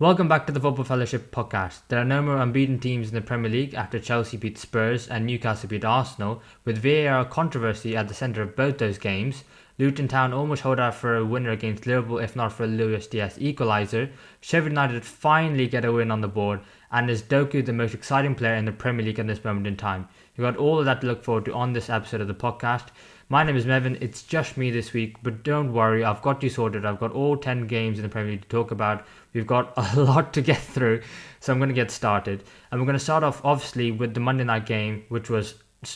Welcome back to the Football Fellowship podcast. There are no more unbeaten teams in the Premier League after Chelsea beat Spurs and Newcastle beat Arsenal, with VAR controversy at the centre of both those games. Luton Town almost hold out for a winner against Liverpool if not for a Luis Diaz equaliser. Sheffield United finally get a win on the board, and is Doku the most exciting player in the Premier League at this moment in time? You've got all of that to look forward to on this episode of the podcast. My name is Mevin, it's just me this week, but don't worry, I've got you sorted. I've got all 10 games in the Premier League to talk about. We've got a lot to get through, so I'm going to get started. And we're going to start off, obviously, with the Monday night game, which was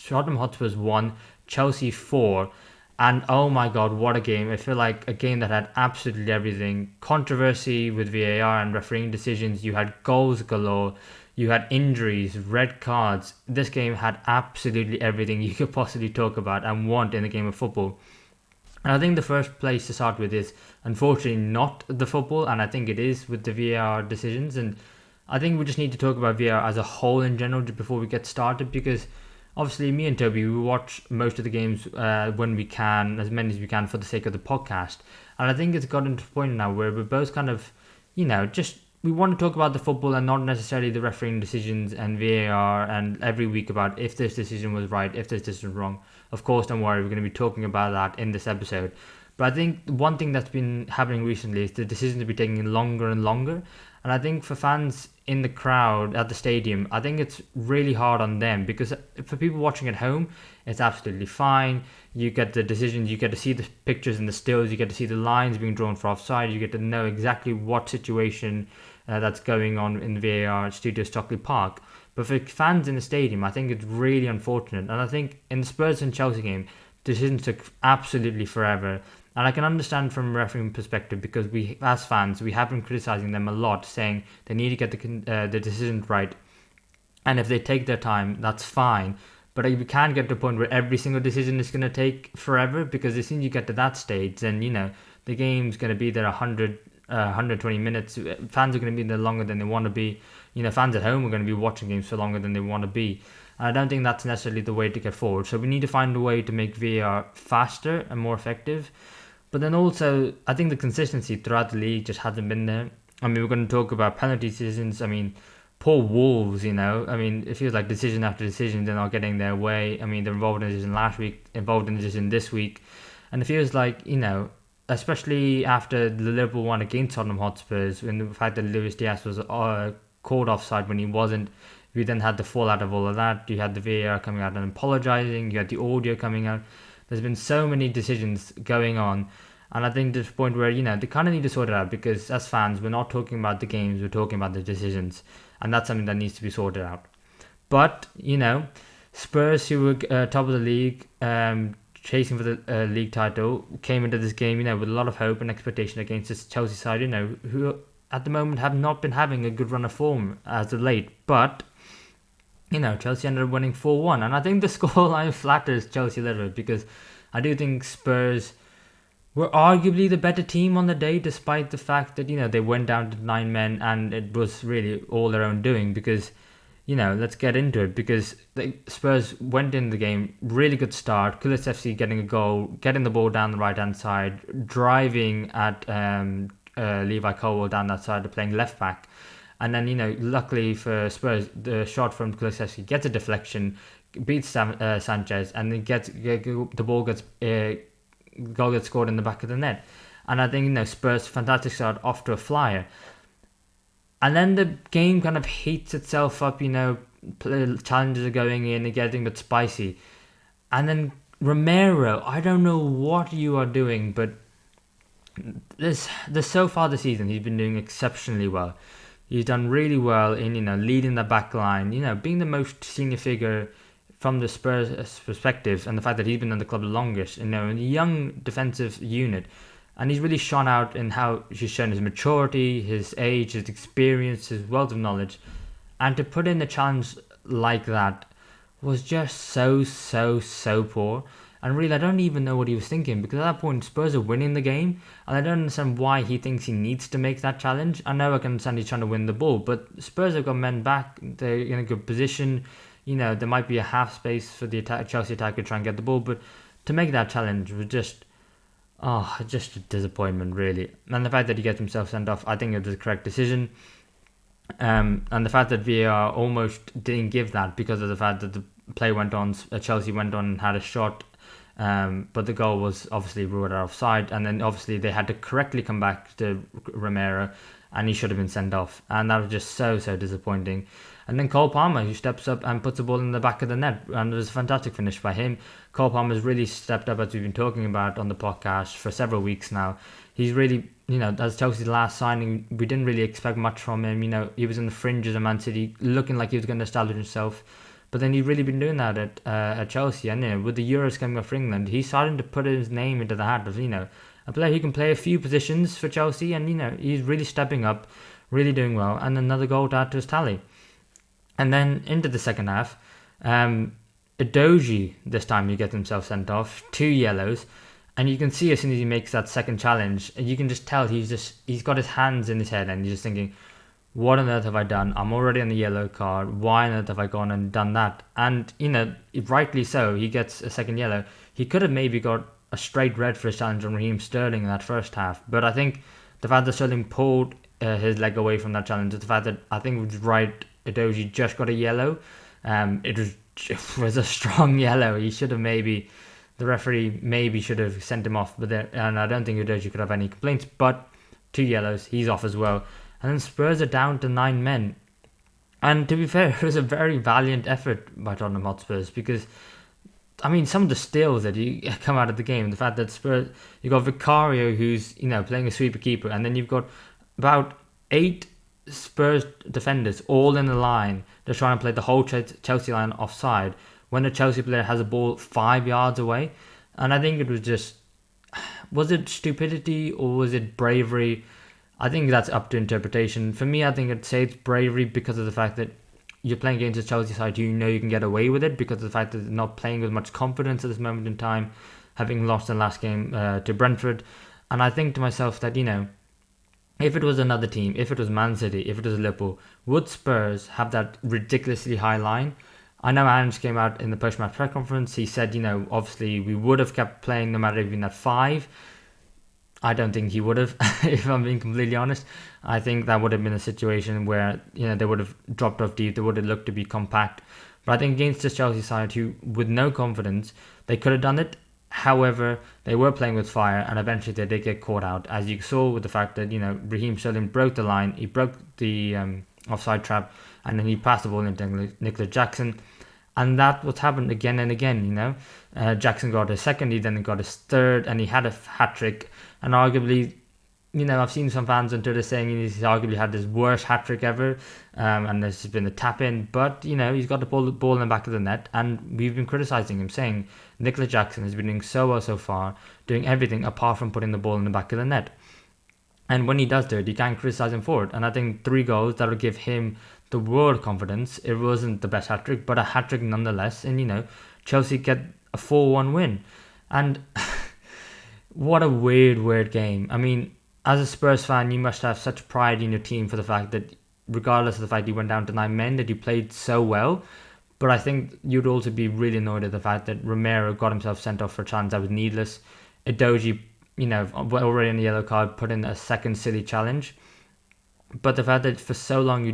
Nottingham Hotspurs 1, Chelsea 4. And oh my god, what a game. I feel like a game that had absolutely everything. Controversy with VAR and refereeing decisions. You had goals galore. You had injuries, red cards. This game had absolutely everything you could possibly talk about and want in a game of football. And I think the first place to start with is, unfortunately, not the football, and I think it is with the VAR decisions. And I think we just need to talk about VAR as a whole in general before we get started, because obviously me and Toby, we watch most of the games when we can, as many as we can for the sake of the podcast. And I think it's gotten to a point now where we're both kind of, just we want to talk about the football and not necessarily the refereeing decisions and VAR and every week about if this decision was right, if this decision was wrong. Of course, don't worry, we're going to be talking about that in this episode. But I think one thing that's been happening recently is the decisions to be taking longer and longer. And I think for fans in the crowd at the stadium, I think it's really hard on them, because for people watching at home, it's absolutely fine. You get the decisions, you get to see the pictures and the stills, you get to see the lines being drawn for offside, you get to know exactly what situation that's going on in the VAR studio Stockley Park. But for fans in the stadium, I think it's really unfortunate. And I think in the Spurs and Chelsea game, decisions took absolutely forever. And I can understand from a refereeing perspective, because we, as fans, we have been criticising them a lot, saying they need to get the decisions right. And if they take their time, that's fine. But we can't get to a point where every single decision is going to take forever, because as soon as you get to that stage, then, the game's going to be there 120 minutes. Fans are going to be there longer than they want to be. Fans at home are going to be watching games for longer than they want to be. And I don't think that's necessarily the way to get forward. So we need to find a way to make VAR faster and more effective. But then also, I think the consistency throughout the league just hasn't been there. I mean, we're going to talk about penalty decisions. I mean, poor Wolves, it feels like decision after decision, they're not getting their way. I mean, they're involved in a decision last week, involved in a decision this week. And it feels like, especially after the Liverpool one against Tottenham Hotspurs, and the fact that Luis Diaz was called offside when he wasn't, we then had the fallout of all of that. You had the VAR coming out and apologising, you had the audio coming out. There's been so many decisions going on, and I think there's a point where, they kind of need to sort it out, because as fans, we're not talking about the games, we're talking about the decisions, and that's something that needs to be sorted out. But, Spurs, who were top of the league, chasing for the league title, came into this game, with a lot of hope and expectation against this Chelsea side, who at the moment have not been having a good run of form as of late. But, Chelsea ended up winning 4-1. And I think the scoreline flatters Chelsea a little bit, because I do think Spurs were arguably the better team on the day, despite the fact that, they went down to 9 men and it was really all their own doing. Because, let's get into it, because the Spurs went in the game, really good start. Kulusevski getting a goal, getting the ball down the right-hand side, driving at Levi Colwill down that side, playing left back. And then, luckily for Spurs, the shot from Kulusevski gets a deflection, beats Sanchez, and then goal gets scored in the back of the net. And I think, Spurs, fantastic start, off to a flyer. And then the game kind of heats itself up, challenges are going in, and getting a bit spicy. And then Romero, I don't know what you are doing, but so far this season, he's been doing exceptionally well. He's done really well in, leading the back line, being the most senior figure from the Spurs perspective, and the fact that he's been in the club the longest, in a young defensive unit. And he's really shone out in how he's shown his maturity, his age, his experience, his wealth of knowledge. And to put in a challenge like that was just so poor. And really, I don't even know what he was thinking, because at that point, Spurs are winning the game, and I don't understand why he thinks he needs to make that challenge. I know I can understand he's trying to win the ball, but Spurs have got men back, they're in a good position. There might be a half space for the Chelsea attacker to try and get the ball, but to make that challenge was just Oh, just a disappointment, really. And the fact that he gets himself sent off, I think it was the correct decision. And the fact that VAR almost didn't give that because of the fact that the play went on, Chelsea went on and had a shot, but the goal was obviously ruled out offside, and then obviously they had to correctly come back to Romero, and he should have been sent off, and that was just so disappointing. And then Cole Palmer, who steps up and puts the ball in the back of the net, and it was a fantastic finish by him. Cole Palmer's really stepped up, as we've been talking about on the podcast for several weeks now. He's really, as Chelsea's last signing, we didn't really expect much from him. He was in the fringes of Man City, looking like he was going to establish himself. But then he's really been doing that at Chelsea. And with the Euros coming up for England, he's starting to put his name into the hat of, a player who can play a few positions for Chelsea. And, he's really stepping up, really doing well. And another goal to add to his tally. And then into the second half, Edoji, this time he gets himself sent off, 2 yellows. And you can see as soon as he makes that second challenge, you can just tell he's got his hands in his head and he's just thinking, what on earth have I done? I'm already on the yellow card. Why on earth have I gone and done that? And, rightly so, he gets a second yellow. He could have maybe got a straight red for his challenge on Raheem Sterling in that first half. But I think the fact that Sterling pulled his leg away from that challenge, the fact that I think it was right, Edoji just got a yellow. It was a strong yellow. He should have the referee maybe should have sent him off. And I don't think Edoji could have any complaints. But 2 yellows, he's off as well. And then Spurs are down to 9 men. And to be fair, it was a very valiant effort by Tottenham Hotspurs because, some of the steals that you come out of the game, the fact that Spurs, you've got Vicario who's, playing a sweeper keeper, and then you've got about 8 Spurs defenders all in a line. They're trying to play the whole Chelsea line offside when a Chelsea player has a ball 5 yards away. And I think it was it stupidity or was it bravery? I think that's up to interpretation. For me, I think I'd say it's bravery because of the fact that you're playing against a Chelsea side you can get away with it because of the fact that they're not playing with much confidence at this moment in time, having lost the last game to Brentford. And I think to myself that, if it was another team, if it was Man City, if it was Liverpool, would Spurs have that ridiculously high line? I know Ange came out in the post-match press conference. He said, obviously we would have kept playing no matter if we at 5. I don't think he would have, if I'm being completely honest. I think that would have been a situation where, they would have dropped off deep. They would have looked to be compact. But I think against this Chelsea side who, with no confidence, they could have done it. However, they were playing with fire and eventually they did get caught out. As you saw with the fact that, Raheem Sterling broke the line. He broke the offside trap and then he passed the ball into Nicolas Jackson. And that was happened again and again, Jackson got his second, he then got his third, and he had a hat-trick. And arguably, I've seen some fans on Twitter saying he's arguably had his worst hat-trick ever, and there's just been a tap-in. But, he's got the ball in the back of the net, and we've been criticising him, saying Nicolas Jackson has been doing so well so far, doing everything apart from putting the ball in the back of the net. And when he does do it, you can't criticise him for it. And I think 3 goals, that will give him the world confidence. It wasn't the best hat-trick, but a hat-trick nonetheless. And, Chelsea get a 4-1 win. And what a weird game. As a Spurs fan, you must have such pride in your team for the fact that, regardless of the fact you went down to 9 men, that you played so well. But I think you'd also be really annoyed at the fact that Romero got himself sent off for a challenge that was needless. Edoji, already in the yellow card, put in a second silly challenge. But the fact that for so long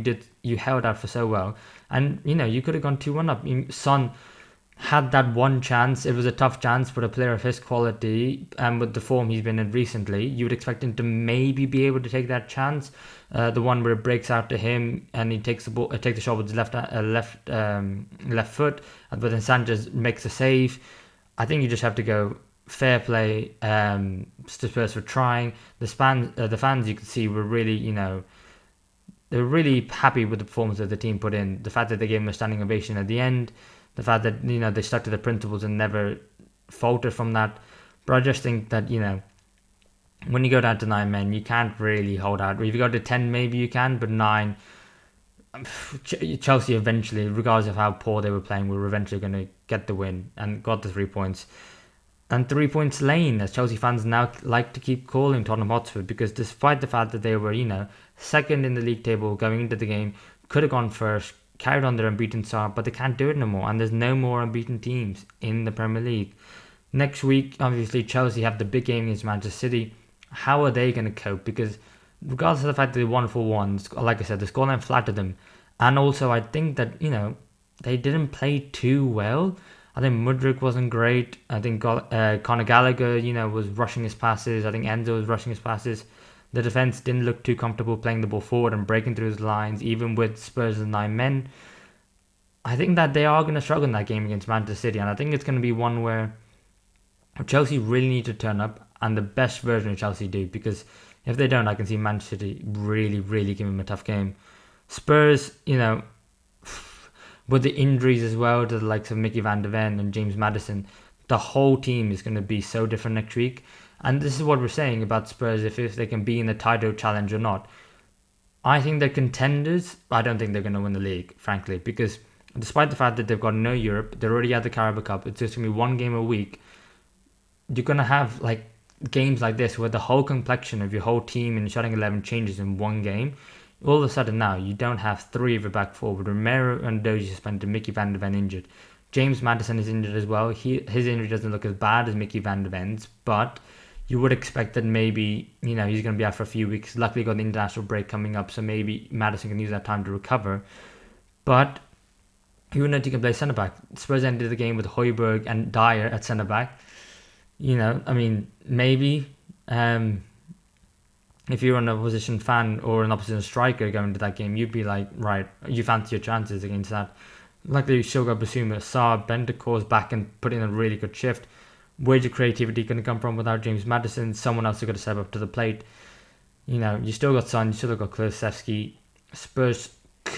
you held out for so well, and you could have gone 2-1 up. Son had that one chance. It was a tough chance, but a player of his quality and with the form he's been in recently, you would expect him to maybe be able to take that chance. The one where it breaks out to him and he takes the ball, takes the shot with his left foot, but then Sanchez makes a save. I think you just have to go fair play. Spurs for trying. The fans you could see were really, they were really happy with the performance that the team put in. The fact that they gave him a standing ovation at the end. The fact that, they stuck to the principles and never faltered from that. But I just think that, when you go down to 9 men, you can't really hold out. If you go to 10, maybe you can, but 9, Chelsea eventually, regardless of how poor they were playing, were eventually going to get the win and got the 3 points. And 3 points lane, as Chelsea fans now like to keep calling Tottenham Hotspur, because despite the fact that they were, second in the league table going into the game, could have gone first, carried on their unbeaten start, but they can't do it no more. And there's no more unbeaten teams in the Premier League. Next week, obviously, Chelsea have the big game against Manchester City. How are they going to cope? Because regardless of the fact that they won for one, like I said, the scoreline flattered them. And also, I think that, they didn't play too well. I think Mudryk wasn't great. I think Conor Gallagher, was rushing his passes. I think Enzo was rushing his passes. The defence didn't look too comfortable playing the ball forward and breaking through his lines, even with Spurs and 9 men. I think that they are going to struggle in that game against Manchester City, and I think it's going to be one where Chelsea really need to turn up, and the best version of Chelsea do, because if they don't, I can see Manchester City really, really giving them a tough game. Spurs, with the injuries as well to the likes of Mickey van der Ven and James Maddison, the whole team is going to be so different next week. And this is what we're saying about Spurs, if they can be in the title challenge or not. I think they're contenders, but I don't think they're going to win the league, frankly, because despite the fact that they've got no Europe, they're already at the Carabao Cup, it's just going to be one game a week. You're going to have games like this where the whole complexion of your whole team and starting 11 changes in one game. All of a sudden now, you don't have three of your back forward. Romero and Doji suspended, Mickey van der Ven injured. James Maddison is injured as well. His injury doesn't look as bad as Mickey van der Ven's, but you would expect that maybe, he's going to be out for a few weeks. Luckily, got the international break coming up, so maybe Maddison can use that time to recover. But who knows, he can play centre-back. Spurs ended the game with Højbjerg and Dyer at centre-back. Maybe if you're an opposition fan or an opposition striker going to that game, you'd be like, right, you fancy your chances against that. Luckily, Shoga Basuma, Saar, Bentancur's back and put in a really good shift. Where's your creativity going to come from without James Maddison? Someone else has got to step up to the plate. You still got Son, you still got Kulusevski. Spurs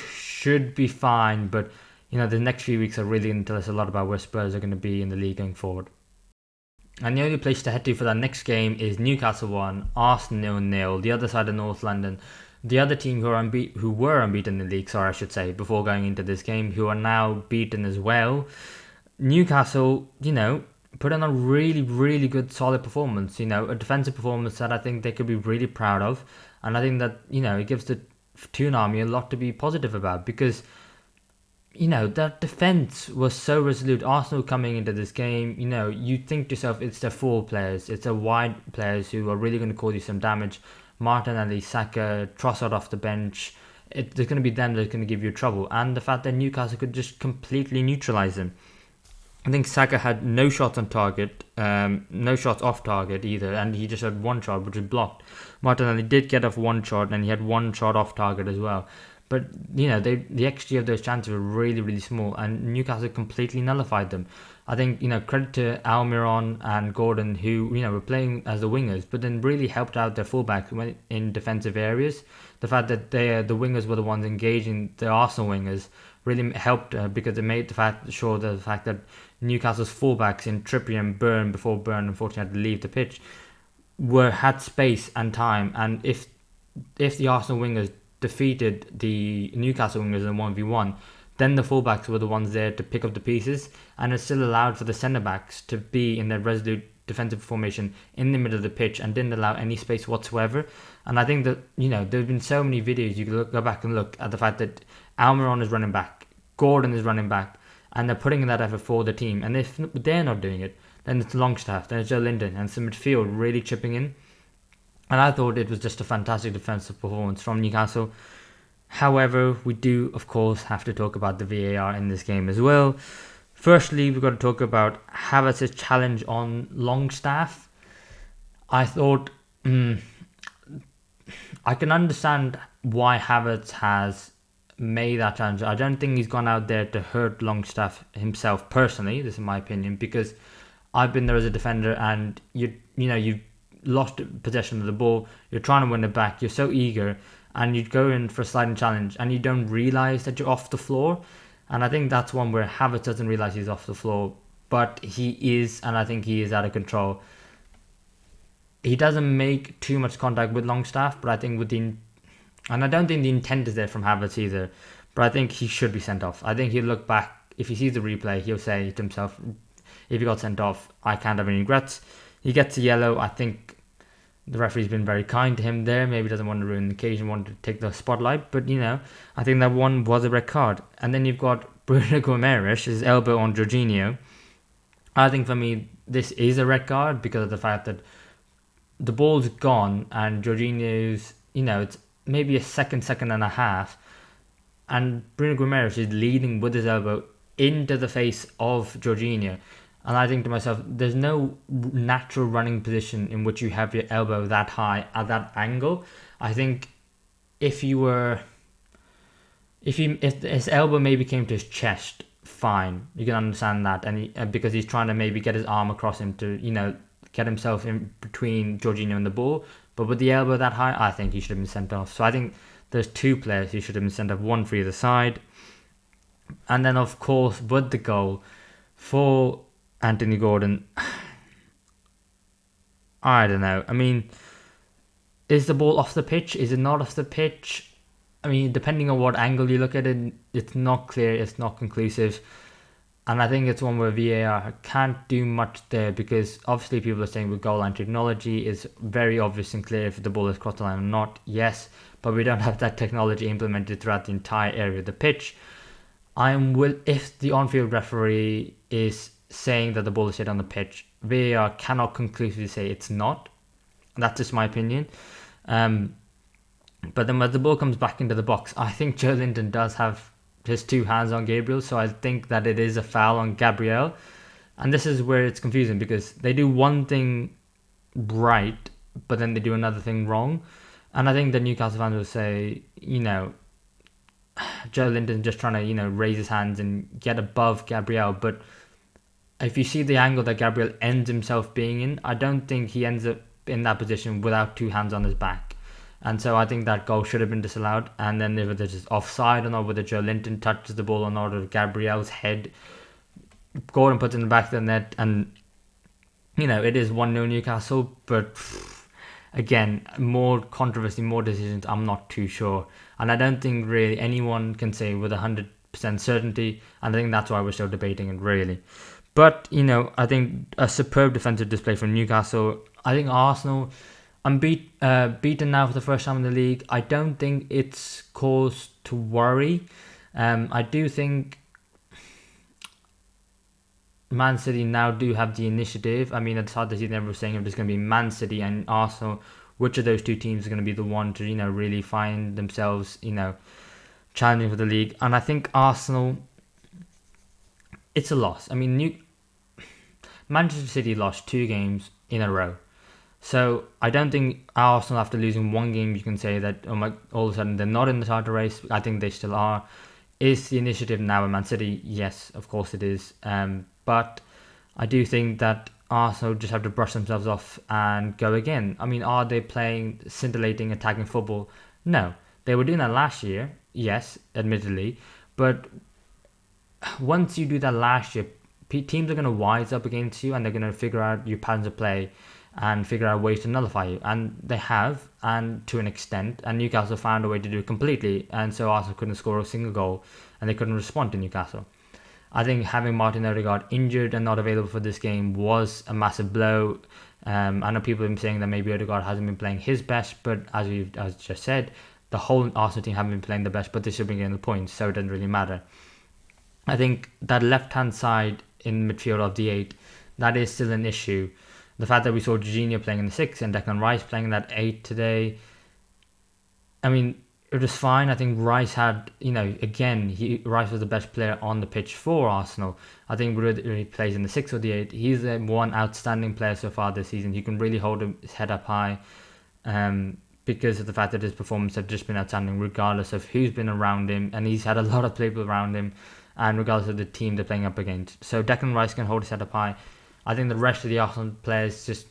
should be fine, but the next few weeks are really going to tell us a lot about where Spurs are going to be in the league going forward. And the only place to head to for that next game is Newcastle 1, Arsenal 0, the other side of North London. The other team who were unbeaten in the league, before going into this game, who are now beaten as well. Newcastle, put in a really, really good, solid performance. A defensive performance that I think they could be really proud of. And I think that, it gives the Toon Army a lot to be positive about, because that defence was so resolute. Arsenal coming into this game, you think to yourself, it's their forward players, it's their wide players who are really going to cause you some damage. Martinelli, Saka, Trossard off the bench. There's going to be them that's going to give you trouble. And the fact that Newcastle could just completely neutralise them. I think Saka had no shots on target, no shots off target either, and he just had one shot which was blocked. Martinelli did get off one shot, and he had one shot off target as well. But, the XG of those chances were really, really small, and Newcastle completely nullified them. I think, credit to Almiron and Gordon, who, were playing as the wingers, but then really helped out their fullbacks in defensive areas. The fact that the wingers were the ones engaging the Arsenal wingers really helped because it made the fact that Newcastle's fullbacks in Trippier and Burn, before Burn unfortunately had to leave the pitch, had space and time. And if the Arsenal wingers defeated the Newcastle wingers in 1v1, then the fullbacks were the ones there to pick up the pieces, and it still allowed for the centre-backs to be in their resolute defensive formation in the middle of the pitch and didn't allow any space whatsoever. And I think that, there's been so many videos you can go back and look at the fact that Almiron is running back, Gordon is running back, and they're putting in that effort for the team. And if they're not doing it, then it's Longstaff, then it's Joe Linden, and some midfield really chipping in. And I thought it was just a fantastic defensive performance from Newcastle. However, we do, of course, have to talk about the VAR in this game as well. Firstly, we've got to talk about Havertz's challenge on Longstaff. I thought, I can understand why Havertz has made that challenge. I don't think he's gone out there to hurt Longstaff himself personally. This is my opinion, because I've been there as a defender, and you've lost possession of the ball, you're trying to win it back, you're so eager, and you go in for a sliding challenge and you don't realise that you're off the floor. And I think that's one where Havertz doesn't realise he's off the floor, but he is, and I think he is out of control. He doesn't make too much contact with Longstaff, but I think and I don't think the intent is there from Havertz either, but I think he should be sent off. I think he'll look back, if he sees the replay, he'll say to himself, if he got sent off, I can't have any regrets. He gets a yellow. I think the referee's been very kind to him there. Maybe doesn't want to ruin the occasion, wanted to take the spotlight. But, I think that one was a red card. And then you've got Bruno Guimaraes, his elbow on Jorginho. I think for me, this is a red card because of the fact that the ball's gone and Jorginho's, it's maybe a second and a half, and Bruno Guimaraes is leading with his elbow into the face of Jorginho. And I think to myself, there's no natural running position in which you have your elbow that high at that angle. I think if his elbow maybe came to his chest, fine, you can understand that, and because he's trying to maybe get his arm across him to get himself in between Jorginho and the ball. But with the elbow that high, I think he should have been sent off. So I think there's two players who should have been sent off, one for either side. And then of course with the goal for Anthony Gordon, I don't know. I mean, is the ball off the pitch? Is it not off the pitch? I mean, depending on what angle you look at it, it's not clear, it's not conclusive. And I think it's one where VAR can't do much there, because obviously people are saying with goal line technology is very obvious and clear if the ball is crossed the line or not. Yes, but we don't have that technology implemented throughout the entire area of the pitch. If the on-field referee is saying that the ball is hit on the pitch, VAR cannot conclusively say it's not. That's just my opinion. But then when the ball comes back into the box, I think Joe Linton does have his two hands on Gabriel, so I think that it is a foul on Gabriel. And this is where it's confusing, because they do one thing right, but then they do another thing wrong. And I think the Newcastle fans will say, Joe Linton's just trying to, raise his hands and get above Gabriel. But if you see the angle that Gabriel ends himself being in, I don't think he ends up in that position without two hands on his back. And so I think that goal should have been disallowed. And then whether it's offside or not, whether Joe Linton touches the ball or not, or Gabriel's head, Gordon puts it in the back of the net. And, it is 1-0 Newcastle. But again, more controversy, more decisions, I'm not too sure. And I don't think really anyone can say with 100% certainty. And I think that's why we're still debating it, really. But, I think a superb defensive display from Newcastle. I think Arsenal, beaten now for the first time in the league. I don't think it's cause to worry. I do think Man City now do have the initiative. I mean, at the start of the season, everyone was saying if there's going to be Man City and Arsenal, which of those two teams are going to be the one to, really find themselves, challenging for the league. And I think Arsenal, it's a loss. I mean, Manchester City lost 2 games in a row. So I don't think Arsenal, after losing one game, you can say that all of a sudden they're not in the title race. I think they still are. Is the initiative now in Man City? Yes, of course it is. But I do think that Arsenal just have to brush themselves off and go again. I mean, are they playing scintillating attacking football? No. They were doing that last year, yes, admittedly. But once you do that last year, teams are going to wise up against you, and they're going to figure out your patterns of play and figure out ways to nullify you. And they have, and to an extent. And Newcastle found a way to do it completely. And so Arsenal couldn't score a single goal, and they couldn't respond to Newcastle. I think having Martin Odegaard injured and not available for this game was a massive blow. I know people have been saying that maybe Odegaard hasn't been playing his best, but as just said, the whole Arsenal team haven't been playing the best, but they should be getting the points, so it doesn't really matter. I think that left-hand side in midfield of the 8, that is still an issue. The fact that we saw Jorginho playing in the 6 and Declan Rice playing in that 8 today, I mean, it was fine. I think Rice had, Rice was the best player on the pitch for Arsenal. I think whether he plays in the 6 or the 8, he's the one outstanding player so far this season. He can really hold his head up high because of the fact that his performances have just been outstanding regardless of who's been around him. And he's had a lot of people around him, and regardless of the team they're playing up against. So Declan Rice can hold his head up high. I think the rest of the Arsenal players just,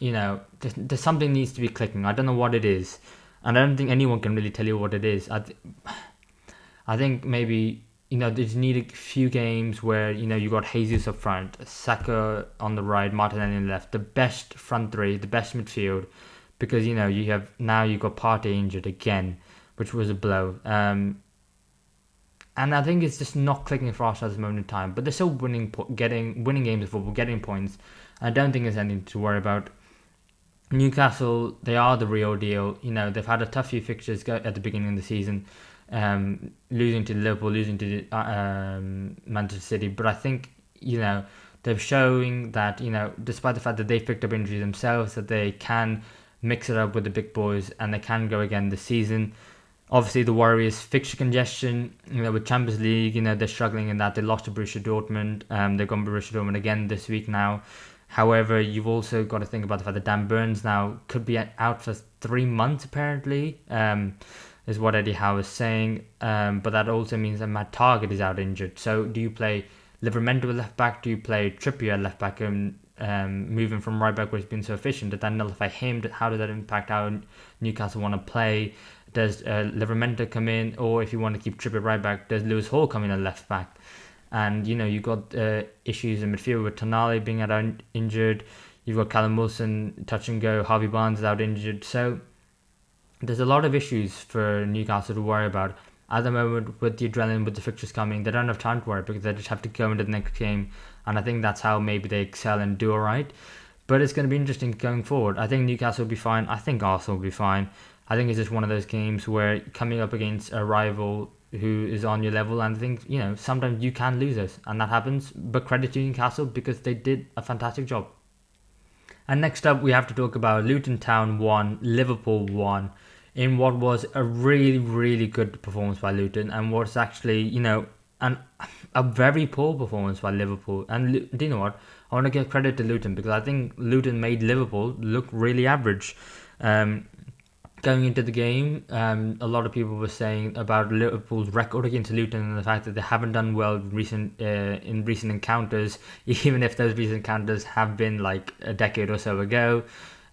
there's something needs to be clicking. I don't know what it is. And I don't think anyone can really tell you what it is. I think maybe, they just need a few games where, you got Jesus up front, Saka on the right, Martinelli on the left, the best front three, the best midfield. Because, you've got Partey injured again, which was a blow. And I think it's just not clicking for Arsenal at this moment in time. But they're still winning games of football, getting points. I don't think there's anything to worry about. Newcastle, they are the real deal. They've had a tough few fixtures at the beginning of the season, losing to Liverpool, losing to Manchester City. But I think, they're showing that, despite the fact that they've picked up injuries themselves, that they can mix it up with the big boys and they can go again this season. Obviously, the worry is fixture congestion. With Champions League, they're struggling in that they lost to Borussia Dortmund. They've gone Borussia Dortmund again this week now. However, you've also got to think about the fact that Dan Burns now could be out for 3 months, apparently, is what Eddie Howe is saying. But that also means that Matt Targett is out injured. So do you play Livermore at left back? Do you play Trippier at left back? Moving from right back where he's been so efficient, did that nullify him? How does that impact how Newcastle want to play? Does Livermore come in? Or if you want to keep Trippier right back, does Lewis Hall come in at left back? And you've got issues in midfield with Tonali being out injured. You've got Callum Wilson touch and go. Harvey Barnes is out injured. So there's a lot of issues for Newcastle to worry about at the moment with the adrenaline, with the fixtures coming. They don't have time to worry because they just have to go into the next game. And I think that's how maybe they excel and do all right. But it's going to be interesting going forward. I think Newcastle will be fine. I think Arsenal will be fine. I think it's just one of those games where coming up against a rival who is on your level, and I think, sometimes you can lose us, and that happens. But credit to Newcastle because they did a fantastic job. And next up, we have to talk about Luton Town 1, Liverpool 1, in what was a really, really good performance by Luton, and what's actually, a very poor performance by Liverpool. And do you know what? I want to give credit to Luton because I think Luton made Liverpool look really average. Going into the game, a lot of people were saying about Liverpool's record against Luton and the fact that they haven't done well in recent encounters, even if those recent encounters have been like a decade or so ago.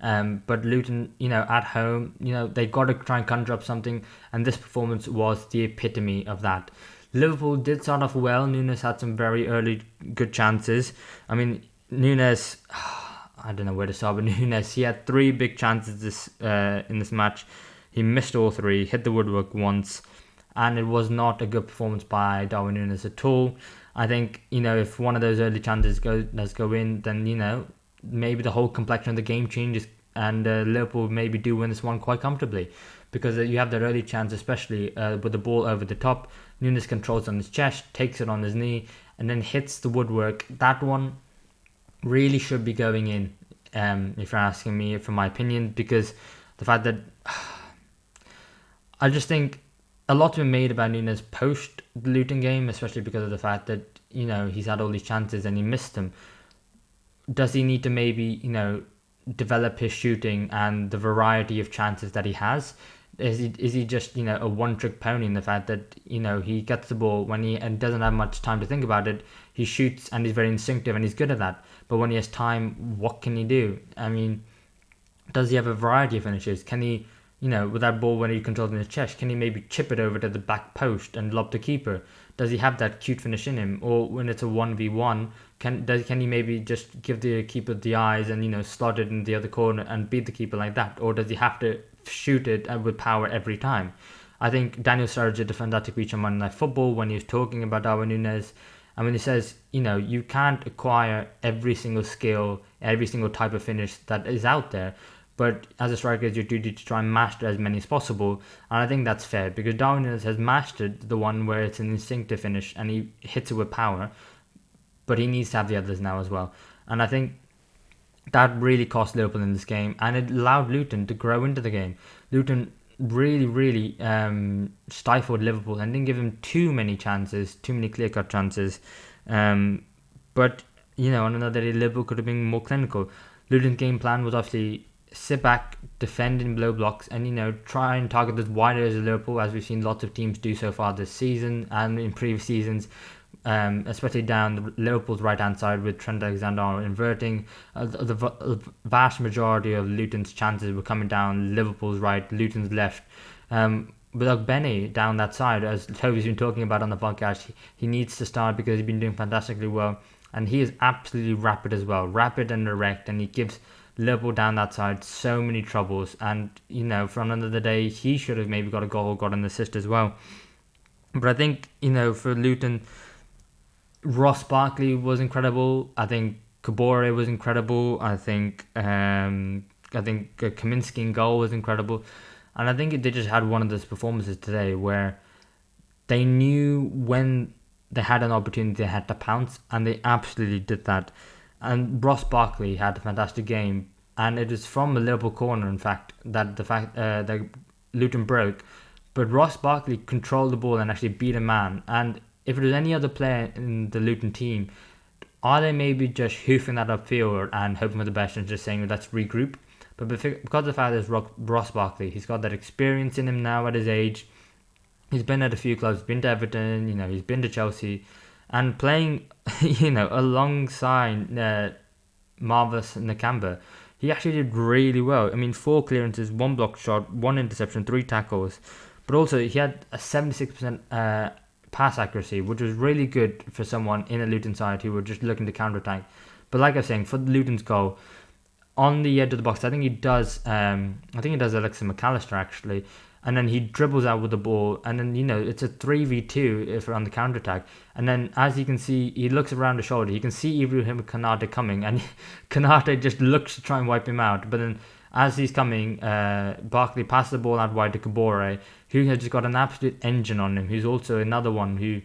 But Luton, at home, they've got to try and conjure up something, and this performance was the epitome of that. Liverpool did start off well. Nunes had some very early good chances. I mean, Nunes, I don't know where to start, but Nunes, he had 3 big chances in this match. He missed all 3, hit the woodwork once, and it was not a good performance by Darwin Nunes at all. I think, if one of those early chances does go in, then, maybe the whole complexion of the game changes, and Liverpool maybe do win this one quite comfortably, because you have that early chance, especially with the ball over the top. Nunes controls on his chest, takes it on his knee, and then hits the woodwork. That one really should be going in, if you're asking me for my opinion, because the fact that I just think a lot's been made about Nunes post the Luton game, especially because of the fact that he's had all these chances and he missed them. Does he need to maybe develop his shooting and the variety of chances that he has? Is he just a one-trick pony in the fact that he gets the ball when he and doesn't have much time to think about it? He shoots and he's very instinctive and he's good at that. But when he has time, what can he do? I mean, does he have a variety of finishes? Can he, with that ball when he controls in his chest, can he maybe chip it over to the back post and lob the keeper? Does he have that cute finish in him? Or when it's a 1v1, can he maybe just give the keeper the eyes and slot it in the other corner and beat the keeper like that? Or does he have to shoot it with power every time? I think Daniel Sturridge did a fantastic speech on Monday Night Football when he was talking about Darwin Nunes. And when he says, you can't acquire every single skill, every single type of finish that is out there. But as a striker, it's your duty to try and master as many as possible. And I think that's fair because Darwin Nunes has mastered the one where it's an instinctive finish and he hits it with power. But he needs to have the others now as well. And I think that really cost Liverpool in this game. And it allowed Luton to grow into the game. Luton really, really stifled Liverpool and didn't give them too many chances, too many clear-cut chances. But, on another day, Liverpool could have been more clinical. Luton's game plan was obviously sit back, defend in low blocks, and, try and target as wide as Liverpool, as we've seen lots of teams do so far this season and in previous seasons. Especially down Liverpool's right-hand side with Trent Alexander-Arnold inverting. The vast majority of Luton's chances were coming down Liverpool's right, Luton's left. Without Benny down that side, as Toby's been talking about on the podcast, he needs to start because he's been doing fantastically well. And he is absolutely rapid as well, rapid and direct, and he gives Liverpool down that side so many troubles. And, for another day, he should have maybe got a goal, got an assist as well. But I think, for Luton, Ross Barkley was incredible. I think Kabore was incredible. I think Kaminsky in goal was incredible. And I think they just had one of those performances today where they knew when they had an opportunity, they had to pounce, and they absolutely did that. And Ross Barkley had a fantastic game, and it was from a Liverpool corner, in fact, that Luton broke. But Ross Barkley controlled the ball and actually beat a man. And if it was any other player in the Luton team, are they maybe just hoofing that upfield and hoping for the best and just saying, let's regroup? But because of the fact that it's Ross Barkley, he's got that experience in him now at his age. He's been at a few clubs, been to Everton, he's been to Chelsea, and playing, alongside Marvelous Nakamba, he actually did really well. I mean, 4 clearances, 1 blocked shot, 1 interception, 3 tackles, but also he had a 76% pass accuracy, which was really good for someone in a Luton side who were just looking to counter-attack. But like I was saying, for Luton's goal, on the edge of the box, I think he does Alexis McAllister actually, and then he dribbles out with the ball, and then it's a 3v2 if on the counter attack, and then as you can see, he looks around the shoulder, he can see Ibrahim Konate coming, and Konate just looks to try and wipe him out, but then as he's coming, Barkley passes the ball out wide to Kabore, who has just got an absolute engine on him, who's also another one who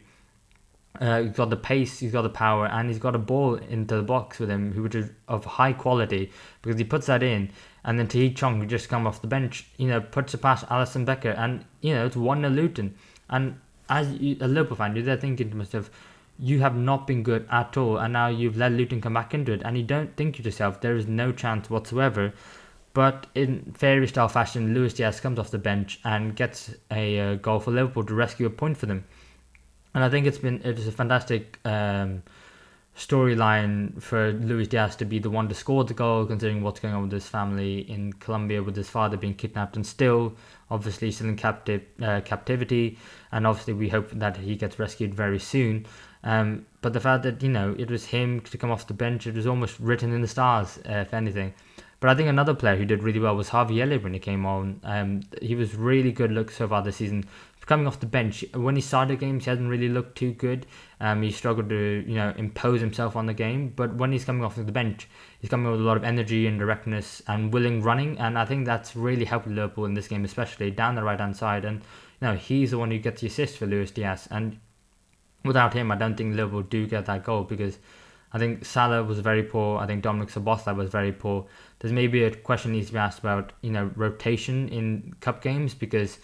he's got the pace, he's got the power, and he's got a ball into the box with him, which is of high quality, because he puts that in, and then Tahi Chong, who just come off the bench, puts it past Alisson Becker, and it's 1-0 Luton. And as a Liverpool fan, you're there thinking to myself, you have not been good at all, and now you've let Luton come back into it, and you don't think to yourself, there is no chance whatsoever. But in fairy style fashion, Luis Diaz comes off the bench and gets a goal for Liverpool to rescue a point for them. And I think it was a fantastic storyline for Luis Diaz to be the one to score the goal, considering what's going on with his family in Colombia, with his father being kidnapped and still in captivity. And obviously we hope that he gets rescued very soon. But the fact that, it was him to come off the bench, it was almost written in the stars, if anything. But I think another player who did really well was Harvey Elliott when he came on. He was really good look so far this season. Coming off the bench, when he started games, he hasn't really looked too good. He struggled to, impose himself on the game. But when he's coming off the bench, he's coming with a lot of energy and directness and willing running. And I think that's really helped Liverpool in this game, especially down the right-hand side. And, he's the one who gets the assist for Luis Diaz. And without him, I don't think Liverpool do get that goal, because I think Salah was very poor. I think Dominic Szoboszlai was very poor. There's maybe a question needs to be asked about, rotation in cup games, because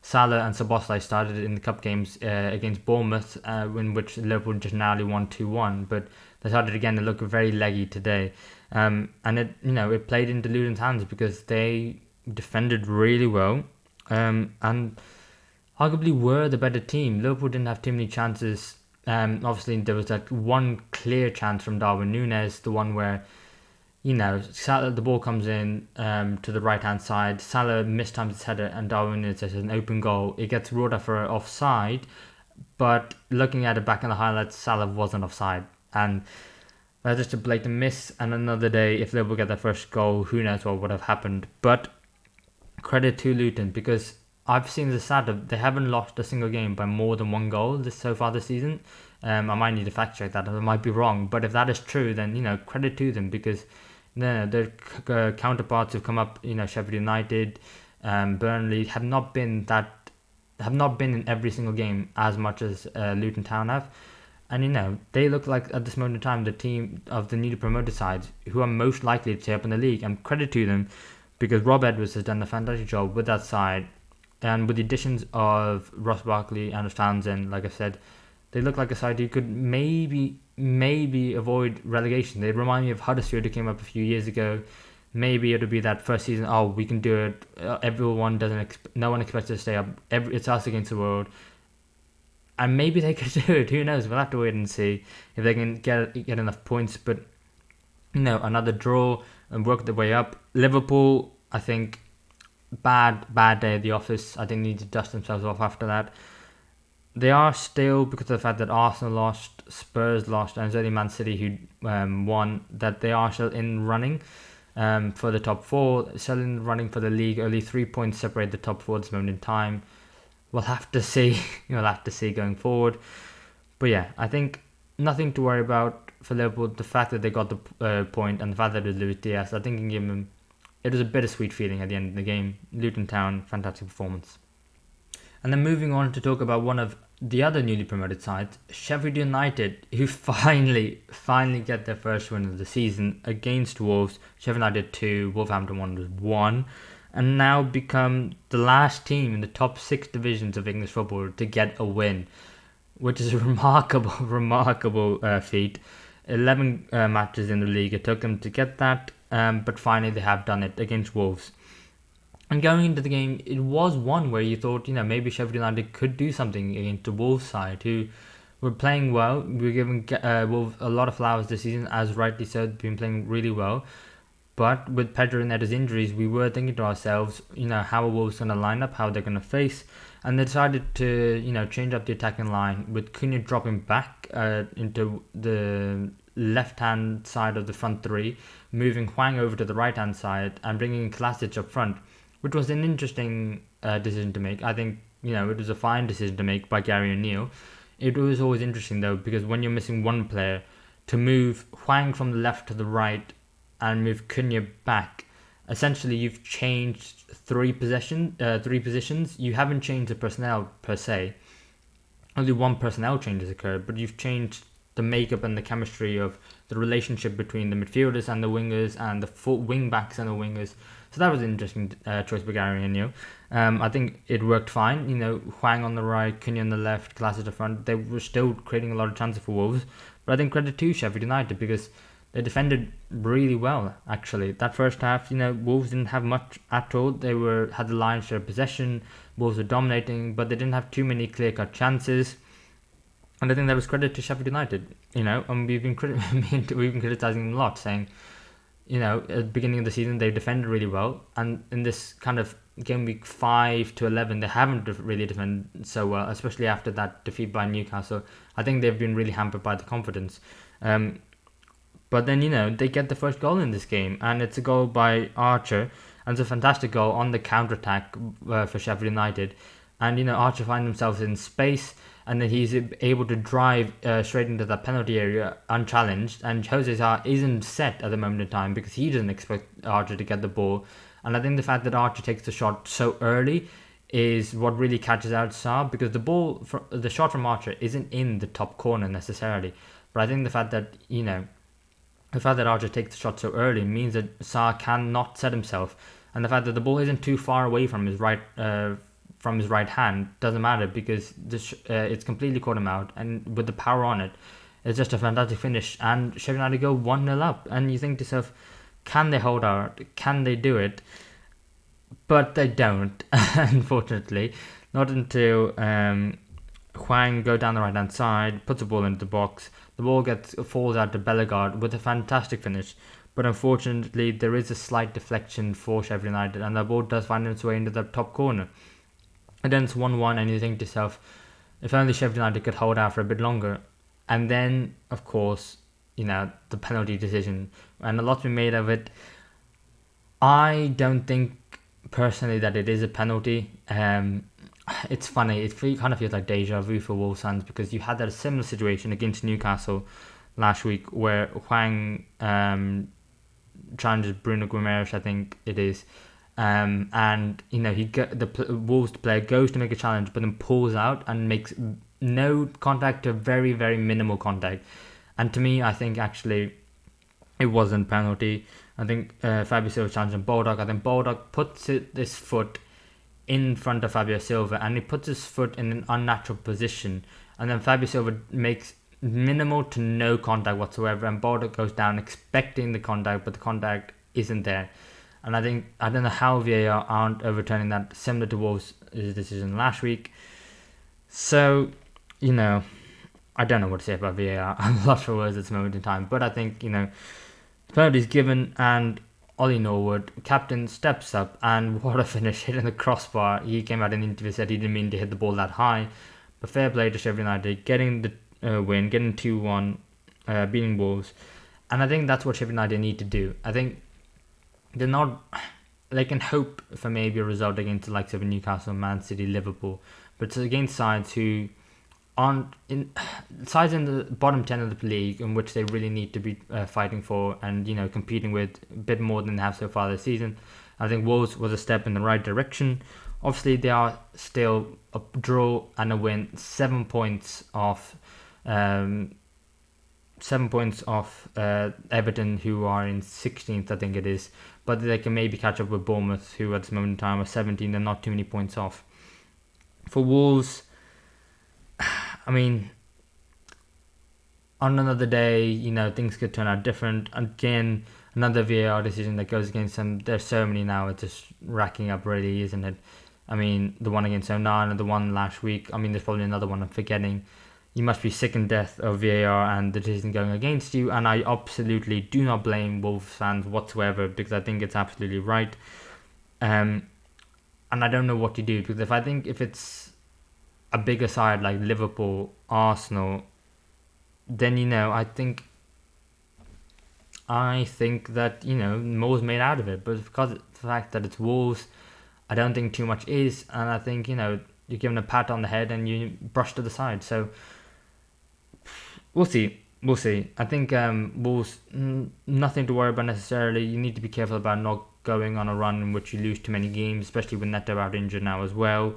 Salah and Szoboszlai started in the cup games against Bournemouth, in which Liverpool just narrowly won 2-1. But they started again to look very leggy today. And it played into Luton's hands, because they defended really well. And arguably were the better team. Liverpool didn't have too many chances. Obviously, there was that one clear chance from Darwin Núñez, the one where, Salah, the ball comes in to the right-hand side. Salah mistimes his header, and Darwin Núñez has an open goal. It gets ruled out for offside, but looking at it back in the highlights, Salah wasn't offside. And that's just a blatant miss. And another day, if Liverpool get their first goal, who knows what would have happened. But credit to Luton, because I've seen the stat of they haven't lost a single game by more than 1 goal so far this season. I might need to fact check that. I might be wrong, but if that is true, then credit to them, because their counterparts who've come up, Sheffield United, Burnley have not been in every single game as much as Luton Town have. And they look like at this moment in time the team of the newly promoted sides who are most likely to stay up in the league. And credit to them, because Rob Edwards has done a fantastic job with that side. And with the additions of Ross Barkley and Townsend, like I said, they look like a side who could maybe avoid relegation. They remind me of Huddersfield, who came up a few years ago. Maybe it'll be that first season, we can do it. No one expects us to stay up. It's us against the world. And maybe they could do it. Who knows? We'll have to wait and see if they can get enough points. But, another draw and work their way up. Liverpool, I think, bad day at the office. I think they need to dust themselves off after that. They are still, because of the fact that Arsenal lost, Spurs lost, and it's only Man City who won, that they are still in running for the top 4, still in running for the league. Only 3 points separate the top 4 at this moment in time. We'll have to see. You'll have to see going forward. But yeah, I think nothing to worry about for Liverpool. The fact that they got the point and the fact that it was Luis Diaz, I think it was a bittersweet feeling at the end of the game. Luton Town, fantastic performance. And then moving on to talk about one of the other newly promoted sides, Sheffield United, who finally get their first win of the season against Wolves. Sheffield United 2, Wolverhampton Wanderers 1, and now become the last team in the top 6 divisions of English football to get a win, which is a remarkable feat. 11 matches in the league it took them to get that, but finally they have done it against Wolves. And going into the game, it was one where you thought, maybe Sheffield United could do something against the Wolves side, who were playing well. We were giving Wolves a lot of flowers this season, as rightly so. They've been playing really well. But with Pedro and Neda's injuries, we were thinking to ourselves, how are Wolves going to line up, how they're going to face. And they decided to, change up the attacking line with Cunha dropping back into the left-hand side of the front three, moving Hwang over to the right-hand side and bringing Klasic up front, which was an interesting decision to make. I think, it was a fine decision to make by Gary O'Neill. It was always interesting, though, because when you're missing one player, to move Hwang from the left to the right and move Cunha back, essentially you've changed three positions. You haven't changed the personnel per se. Only one personnel change has occurred, but you've changed the makeup and the chemistry of the relationship between the midfielders and the wingers and the wing backs and the wingers. So that was an interesting choice by Gary O'Neill. I think it worked fine. Hwang on the right, Cunha on the left, Klasic up front. They were still creating a lot of chances for Wolves. But I think credit to Sheffield United because they defended really well, actually. That first half, Wolves didn't have much at all. They had the lion's share of possession. Wolves were dominating, but they didn't have too many clear-cut chances. And I think that was credit to Sheffield United, and we've been criticising them a lot, saying, at the beginning of the season, they defended really well. And in this kind of game week 5 to 11, they haven't really defended so well, especially after that defeat by Newcastle. I think they've been really hampered by the confidence. But then, they get the first goal in this game, and it's a goal by Archer, and it's a fantastic goal on the counter-attack for Sheffield United. And, Archer finds himself in space, and then he's able to drive straight into that penalty area unchallenged. And Jose Sarr isn't set at the moment in time because he doesn't expect Archer to get the ball. And I think the fact that Archer takes the shot so early is what really catches out Sarr, because the shot from Archer isn't in the top corner necessarily. But I think the fact that, Archer takes the shot so early means that Sarr cannot set himself. And the fact that the ball isn't too far away from his right hand doesn't matter because it's completely caught him out, and with the power on it, it's just a fantastic finish. And Sheffield United go 1-0 up, and you think to yourself, can they hold out? Can they do it? But they don't, unfortunately. Not until Hwang go down the right hand side, puts the ball into the box. The ball falls out to Bellegarde with a fantastic finish. But unfortunately, there is a slight deflection for Sheffield United, and the ball does find its way into the top corner. And then it's 1-1, and you think to yourself, if only Sheffield United could hold out for a bit longer. And then, of course, the penalty decision, and a lot's been made of it. I don't think personally that it is a penalty. It's funny, it kind of feels like deja vu for Wolves fans, because you had that similar situation against Newcastle last week where Hwang challenges Bruno Guimaraes, I think it is. And the Wolves player goes to make a challenge, but then pulls out and makes no contact to very, very minimal contact. And to me, I think actually it wasn't penalty. I think Fabio Silva challenged Baldock. I think Baldock puts this foot in front of Fabio Silva, and he puts his foot in an unnatural position. And then Fabio Silva makes minimal to no contact whatsoever, and Baldock goes down expecting the contact, but the contact isn't there. And I don't know how VAR aren't overturning that, similar to Wolves' decision last week. So, I don't know what to say about VAR. I'm lost for words at this moment in time. But I think, the penalty's given, and Ollie Norwood, captain, steps up, and what a finish, hitting the crossbar. He came out in the interview, said he didn't mean to hit the ball that high. But fair play to Sheffield United, getting the win, getting 2-1, beating Wolves. And I think that's what Sheffield United need to do. I think they can hope for maybe a result against the likes of Newcastle, Man City, Liverpool, but it's against sides who aren't sides in the bottom 10 of the league, in which they really need to be fighting for and competing with a bit more than they have so far this season. I think Wolves was a step in the right direction. Obviously, they are still a draw and a win, 7 points off. 7 points off Everton, who are in 16th, I think it is. But they can maybe catch up with Bournemouth, who at this moment in time are 17th and not too many points off. For Wolves, I mean, on another day, things could turn out different. Again, another VAR decision that goes against them. There's so many now, it's just racking up, really, isn't it? I mean, the one against Onan and the one last week. I mean, there's probably another one I'm forgetting. You must be sick and death of VAR and the decision going against you. And I absolutely do not blame Wolves fans whatsoever, because I think it's absolutely right. And I don't know what to do, because if it's a bigger side like Liverpool, Arsenal, then I think that more's made out of it. But because of the fact that it's Wolves, I don't think too much is, and I think you're given a pat on the head and you brush to the side. So we'll see. I think Wolves, nothing to worry about necessarily. You need to be careful about not going on a run in which you lose too many games, especially with Neto out injured now as well.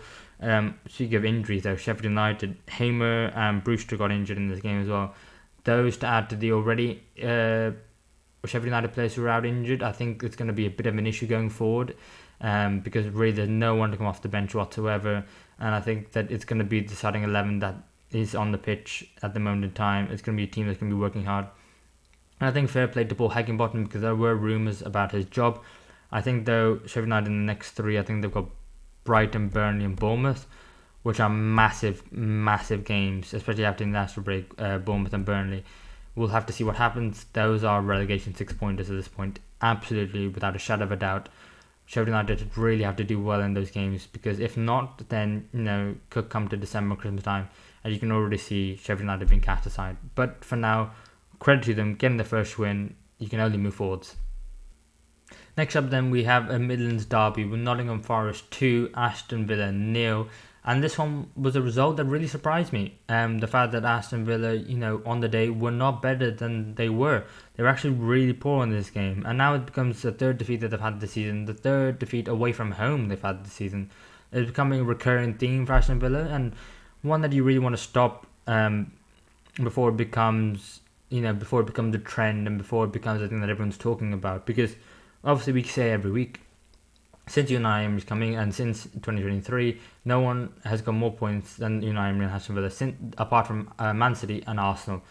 Speaking of injuries though, Sheffield United, Hamer and Brewster got injured in this game as well. Those to add to the already Sheffield United players who are out injured, I think it's going to be a bit of an issue going forward, because really there's no one to come off the bench whatsoever, and I think that it's going to be the starting 11 that is on the pitch at the moment in time. It's going to be a team that's going to be working hard, and I think fair play to Paul Heckingbottom, because there were rumours about his job. I think though Sheffield United in the next 3, I think they've got Brighton, Burnley and Bournemouth, which are massive games, especially after the international break. Bournemouth and Burnley, we'll have to see what happens. Those are relegation 6-pointers at this point, absolutely without a shadow of a doubt. Sheffield United really have to do well in those games, because if not, then could come to December, Christmas time, and you can already see Sheffield United being cast aside. But for now, credit to them, getting the first win. You can only move forwards. Next up then, we have a Midlands derby with Nottingham Forest 2, Aston Villa 0. And this one was a result that really surprised me. The fact that Aston Villa, on the day were not better than they were. They were actually really poor in this game. And now it becomes the third defeat that they've had this season. The third defeat away from home they've had this season. It's becoming a recurring theme for Aston Villa, and one that you really want to stop before it becomes a trend, and before it becomes a thing that everyone's talking about. Because obviously we say every week, since Unai Emery's coming, and since 2023, no one has got more points than Unai Emery and Aston Villa, apart from Man City and Arsenal.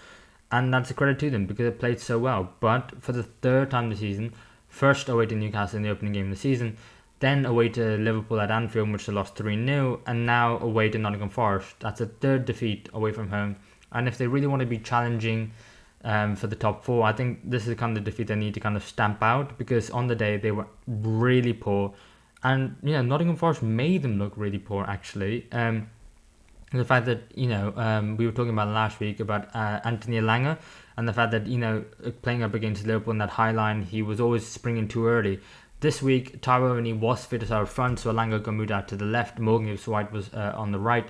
And that's a credit to them, because they played so well. But for the third time this season, first away to Newcastle in the opening game of the season, then away to Liverpool at Anfield, which they lost 3-0, and now away to Nottingham Forest. That's a third defeat away from home. And if they really want to be challenging for the top 4, I think this is the kind of defeat they need to kind of stamp out, because on the day they were really poor. And Nottingham Forest made them look really poor, actually. The fact that we were talking about last week about Anthony Elanga, and the fact that playing up against Liverpool in that high line, he was always springing too early. This week, Tyrone Rooney was fittest out front, so Elanga got moved out to the left. Morgan Gibbs-White was on the right.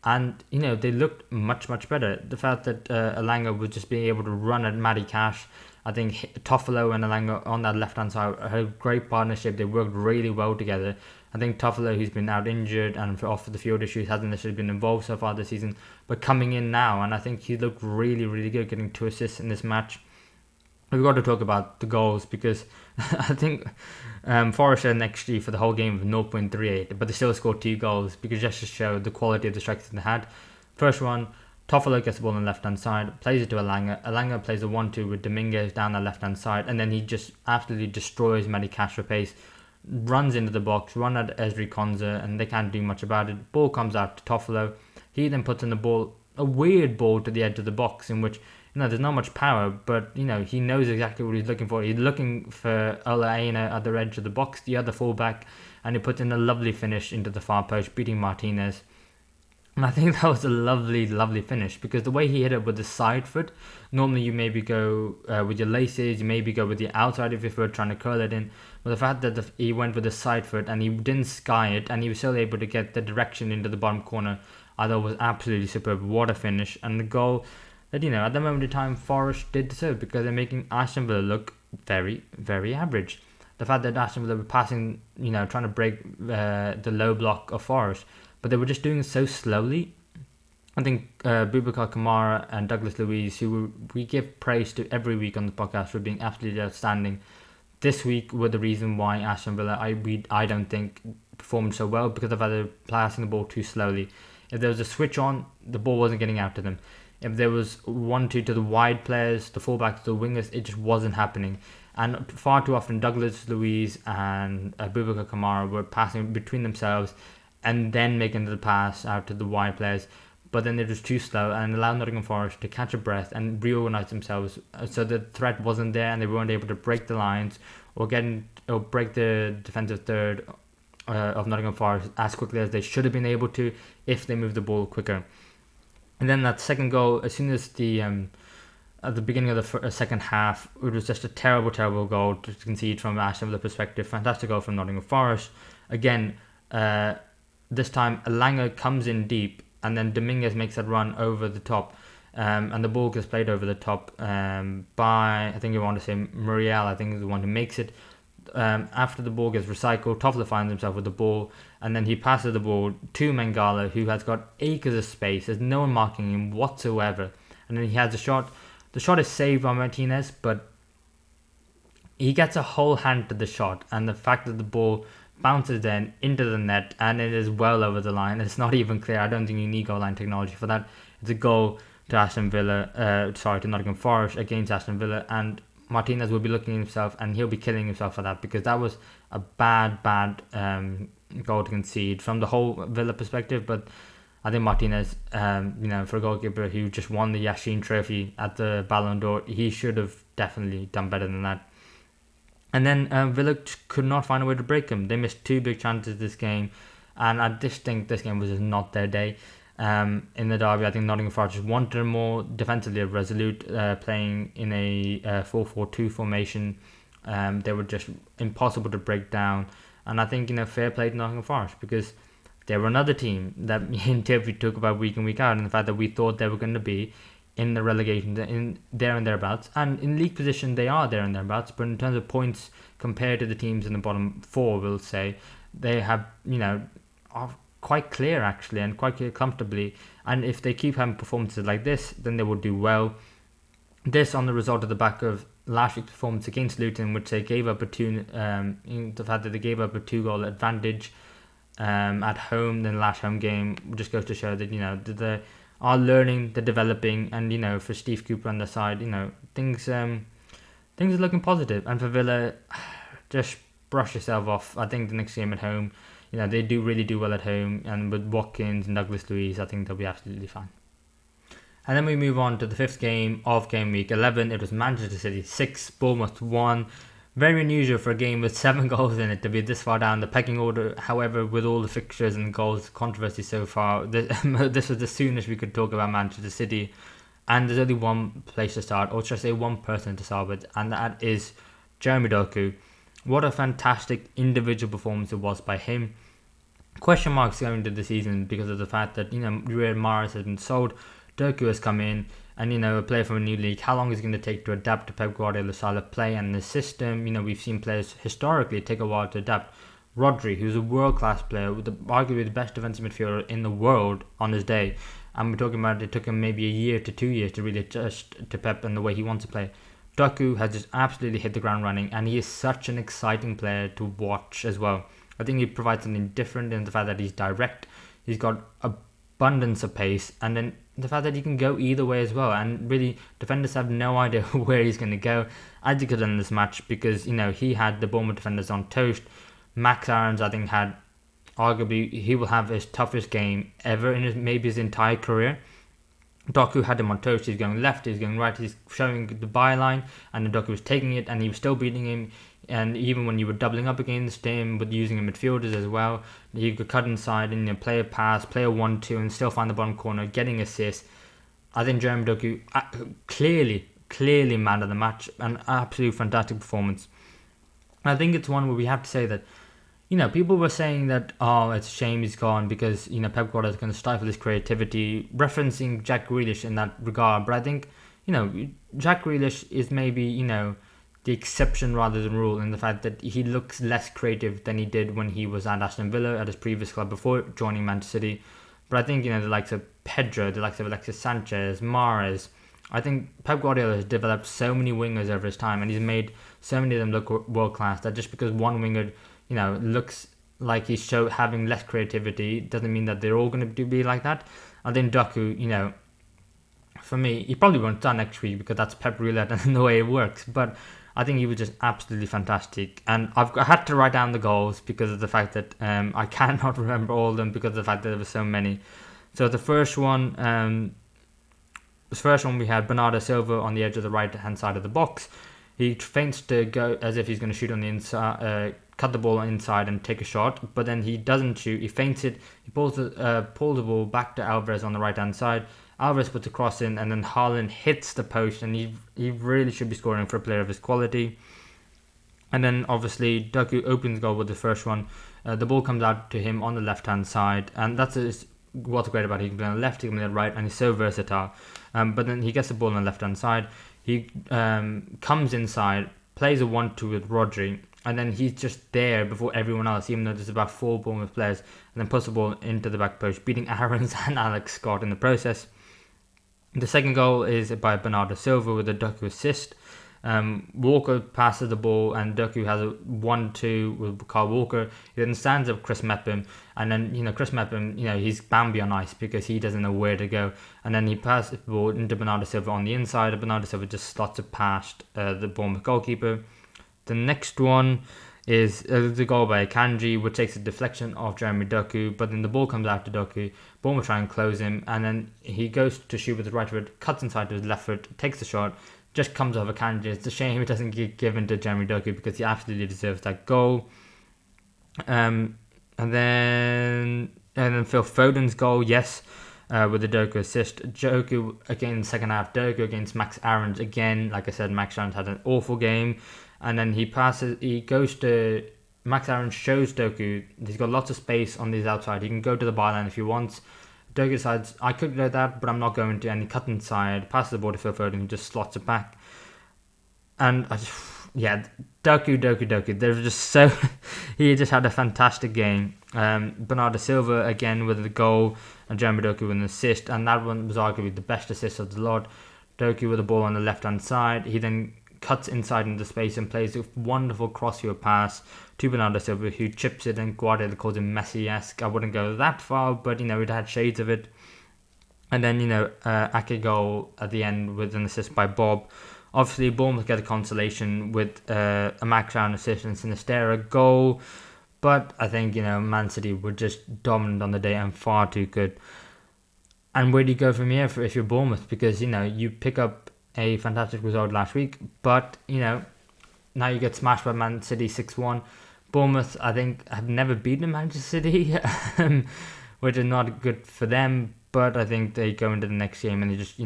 And, they looked much better. The fact that Elanga was just being able to run at Matty Cash, I think Toffolo and Elanga on that left-hand side had a great partnership. They worked really well together. I think Toffolo, who's been out injured and off the field issues, hasn't necessarily been involved so far this season, but coming in now, and I think he looked really good, getting 2 assists in this match. We've got to talk about the goals, because I think Forest had an XG for the whole game of 0.38, but they still scored 2 goals, because just to show the quality of the strikers they had. First one, Toffolo gets the ball on the left-hand side, plays it to Elanga. Elanga plays a 1-2 with Dominguez down the left-hand side, and then he just absolutely destroys Matty Cash for pace, runs into the box, run at Ezri Konsa, and they can't do much about it. Ball comes out to Toffolo. He then puts in the ball, a weird ball to the edge of the box, in which there's not much power, but he knows exactly what he's looking for. He's looking for Ola Aina at the edge of the box, the other fullback, and he puts in a lovely finish into the far post, beating Martinez. And I think that was a lovely finish, because the way he hit it with the side foot, normally you maybe go with your laces, you maybe go with the outside of your foot trying to curl it in. But the fact that he went with the side foot and he didn't sky it, and he was still able to get the direction into the bottom corner, I thought was absolutely superb. What a finish. And the goal that, at the moment in time, Forest did deserve, because they're making Aston Villa look very average. the fact that Aston Villa were passing, trying to break the low block of Forest, but they were just doing it so slowly. I think Boubacar Kamara and Douglas Luiz, who we give praise to every week on the podcast for being absolutely outstanding, this week were the reason why Aston Villa, I don't think, performed so well, because of how they were passing the ball too slowly. If there was a switch on, the ball wasn't getting out to them. If there was 1-2 to the wide players, the fullbacks, the wingers, it just wasn't happening. And far too often, Douglas Luiz and Boubacar Kamara were passing between themselves and then making the pass out to the wide players. But then it was too slow and allowed Nottingham Forest to catch a breath and reorganise themselves. So the threat wasn't there, and they weren't able to break the lines or break the defensive third of Nottingham Forest as quickly as they should have been able to if they moved the ball quicker. And then that second goal, as soon as at the beginning of the second half, it was just a terrible, terrible goal to concede from Aston Villa perspective. Fantastic goal from Nottingham Forest. Again, this time Elanga comes in deep, and then Dominguez makes that run over the top, and the ball gets played over the top by, I think you want to say Muriel, I think is the one who makes it. After the ball gets recycled, Toffler finds himself with the ball, and then he passes the ball to Mangala, who has got acres of space. There's no one marking him whatsoever. And then he has a shot. The shot is saved by Martinez, but he gets a whole hand to the shot, and the fact that the ball bounces then into the net and it is well over the line. It's not even clear. I don't think you need goal line technology for that. It's a goal to to Nottingham Forest against Aston Villa, and Martinez will be looking at himself and he'll be killing himself for that, because that was a bad goal to concede from the whole Villa perspective. But I think Martinez, for a goalkeeper who just won the Yashin Trophy at the Ballon d'Or, he should have definitely done better than that. And then Villa could not find a way to break him. They missed two big chances this game, and I just think this game was just not their day. In the derby, I think Nottingham Forest just wanted more defensively resolute, playing in a 4-4-2 formation. They were just impossible to break down. And I think, fair play to Nottingham Forest, because they were another team that me and Tiff, we talk about week in, week out, and the fact that we thought they were going to be in the relegation, in there and thereabouts. And in league position, they are there and thereabouts. But in terms of points compared to the teams in the bottom four, we'll say, they have, are quite clear actually, and quite clear comfortably. And if they keep having performances like this, then they will do well. This on the result of the back of last week's performance against Luton, which they gave up the fact that they gave up a 2-goal advantage at home. Then last home game just goes to show that that they are learning, they're developing, and for Steve Cooper on the side, things are looking positive. And for Villa, just brush yourself off. I think the next game at home, they really do well at home, and with Watkins and Douglas Luiz, I think they'll be absolutely fine. And then we move on to the fifth game of game week 11. It was Manchester City 6, Bournemouth 1. Very unusual for a game with 7 goals in it to be this far down the pecking order. However, with all the fixtures and goals controversy so far, this was the soonest we could talk about Manchester City. And there's only one place to start, or should I say one person to start with, and that is Jeremy Doku. What a fantastic individual performance it was by him. Question marks going into the season because of the fact that, Riyad Mahrez has been sold. Doku has come in, and a player from a new league, how long is it going to take to adapt to Pep Guardiola's style of play and the system? We've seen players historically take a while to adapt. Rodri, who's a world-class player, arguably the best defensive midfielder in the world on his day, and we're talking about it took him maybe a year to 2 years to really adjust to Pep and the way he wants to play. Doku has just absolutely hit the ground running, and he is such an exciting player to watch as well. I think he provides something different in the fact that he's direct, he's got abundance of pace, and then the fact that he can go either way as well, and really defenders have no idea where he's going to go, as he could in this match, because he had the Bournemouth defenders on toast. Max Aarons, I think, had arguably, he will have his toughest game ever in his entire career. Doku had him on toast. He's going left, he's going right, he's showing the byline, and then Doku was taking it, and he was still beating him. And even when you were doubling up against him with using midfielders as well, you could cut inside and play a pass, play a 1-2, and still find the bottom corner, getting assists. I think Jeremy Doku clearly man of the match, an absolute fantastic performance. And I think it's one where we have to say that, people were saying that, it's a shame he's gone because, Pep Guardiola is going to stifle his creativity, referencing Jack Grealish in that regard. But I think, Jack Grealish is maybe, the exception rather than rule in the fact that he looks less creative than he did when he was at Aston Villa at his previous club before joining Manchester City. But I think, the likes of Pedro, the likes of Alexis Sanchez, Mahrez, I think Pep Guardiola has developed so many wingers over his time, and he's made so many of them look world class, that just because one winger, looks like he's having less creativity doesn't mean that they're all going to be like that. And then Doku, for me, he probably won't start next week because that's Pep roulette and the way it works. But I think he was just absolutely fantastic. And I had to write down the goals because of the fact that I cannot remember all of them because of the fact that there were so many. So the first one we had Bernardo Silva on the edge of the right-hand side of the box. He feints to go as if he's going to shoot on the inside, cut the ball inside and take a shot, but then he doesn't shoot. He feints it. He pulls the ball back to Alvarez on the right-hand side. Alvarez puts a cross in, and then Haaland hits the post, and he really should be scoring for a player of his quality. And then obviously Doku opens the goal with the first one. The ball comes out to him on the left-hand side, and that's what's great about it. He can play on the left, he can play on the right, and he's so versatile. But then he gets the ball on the left-hand side. He comes inside, plays a 1-2 with Rodri, and then he's just there before everyone else, even though there's about 4 Bournemouth players, and then puts the ball into the back post, beating Aarons and Alex Scott in the process. The second goal is by Bernardo Silva with a Doku assist. Walker passes the ball, and Doku has a 1-2 with Kyle Walker. He then stands up Chris Mepham, and then Chris Mepham, he's Bambi on ice because he doesn't know where to go. And then he passes the ball into Bernardo Silva on the inside, and Bernardo Silva just slots it past the Bournemouth goalkeeper. The next one is the goal by Akanji, which takes a deflection of Jeremy Doku, but then the ball comes out to Doku. Bournemouth try and close him, and then he goes to shoot with his right foot, cuts inside to his left foot, takes the shot, just comes off Akanji. It's a shame it doesn't get given to Jeremy Doku because he absolutely deserves that goal. And then Phil Foden's goal, yes, with the Doku assist. Doku again in the second half. Doku against Max Aarons again. Like I said, Max Aarons had an awful game. And then he goes to Max Aarons, shows Doku he's got lots of space on his outside. He can go to the byline if he wants. Doku decides, I could do that, but I'm not going to. And he cuts inside, passes the ball to Phil Foden, who just slots it back. And Doku. There's just so he just had a fantastic game. Bernardo Silva again with the goal, and Jeremy Doku with an assist, and that one was arguably the best assist of the lot. Doku with the ball on the left hand side. He then cuts inside into space and plays a wonderful crossfield pass to Bernardo Silva, who chips it, and Guardiola calls him Messi-esque. I wouldn't go that far, but it had shades of it. And then Ake goal at the end with an assist by Bob. Obviously Bournemouth get a consolation with a Max Aaron assist and Sinisterra goal, but I think Man City were just dominant on the day and far too good. And where do you go from here if you're Bournemouth? Because you pick up a fantastic result last week, but now you get smashed by Man City 6-1. Bournemouth, I think, have never beaten Manchester City, which is not good for them, but I think they go into the next game and they just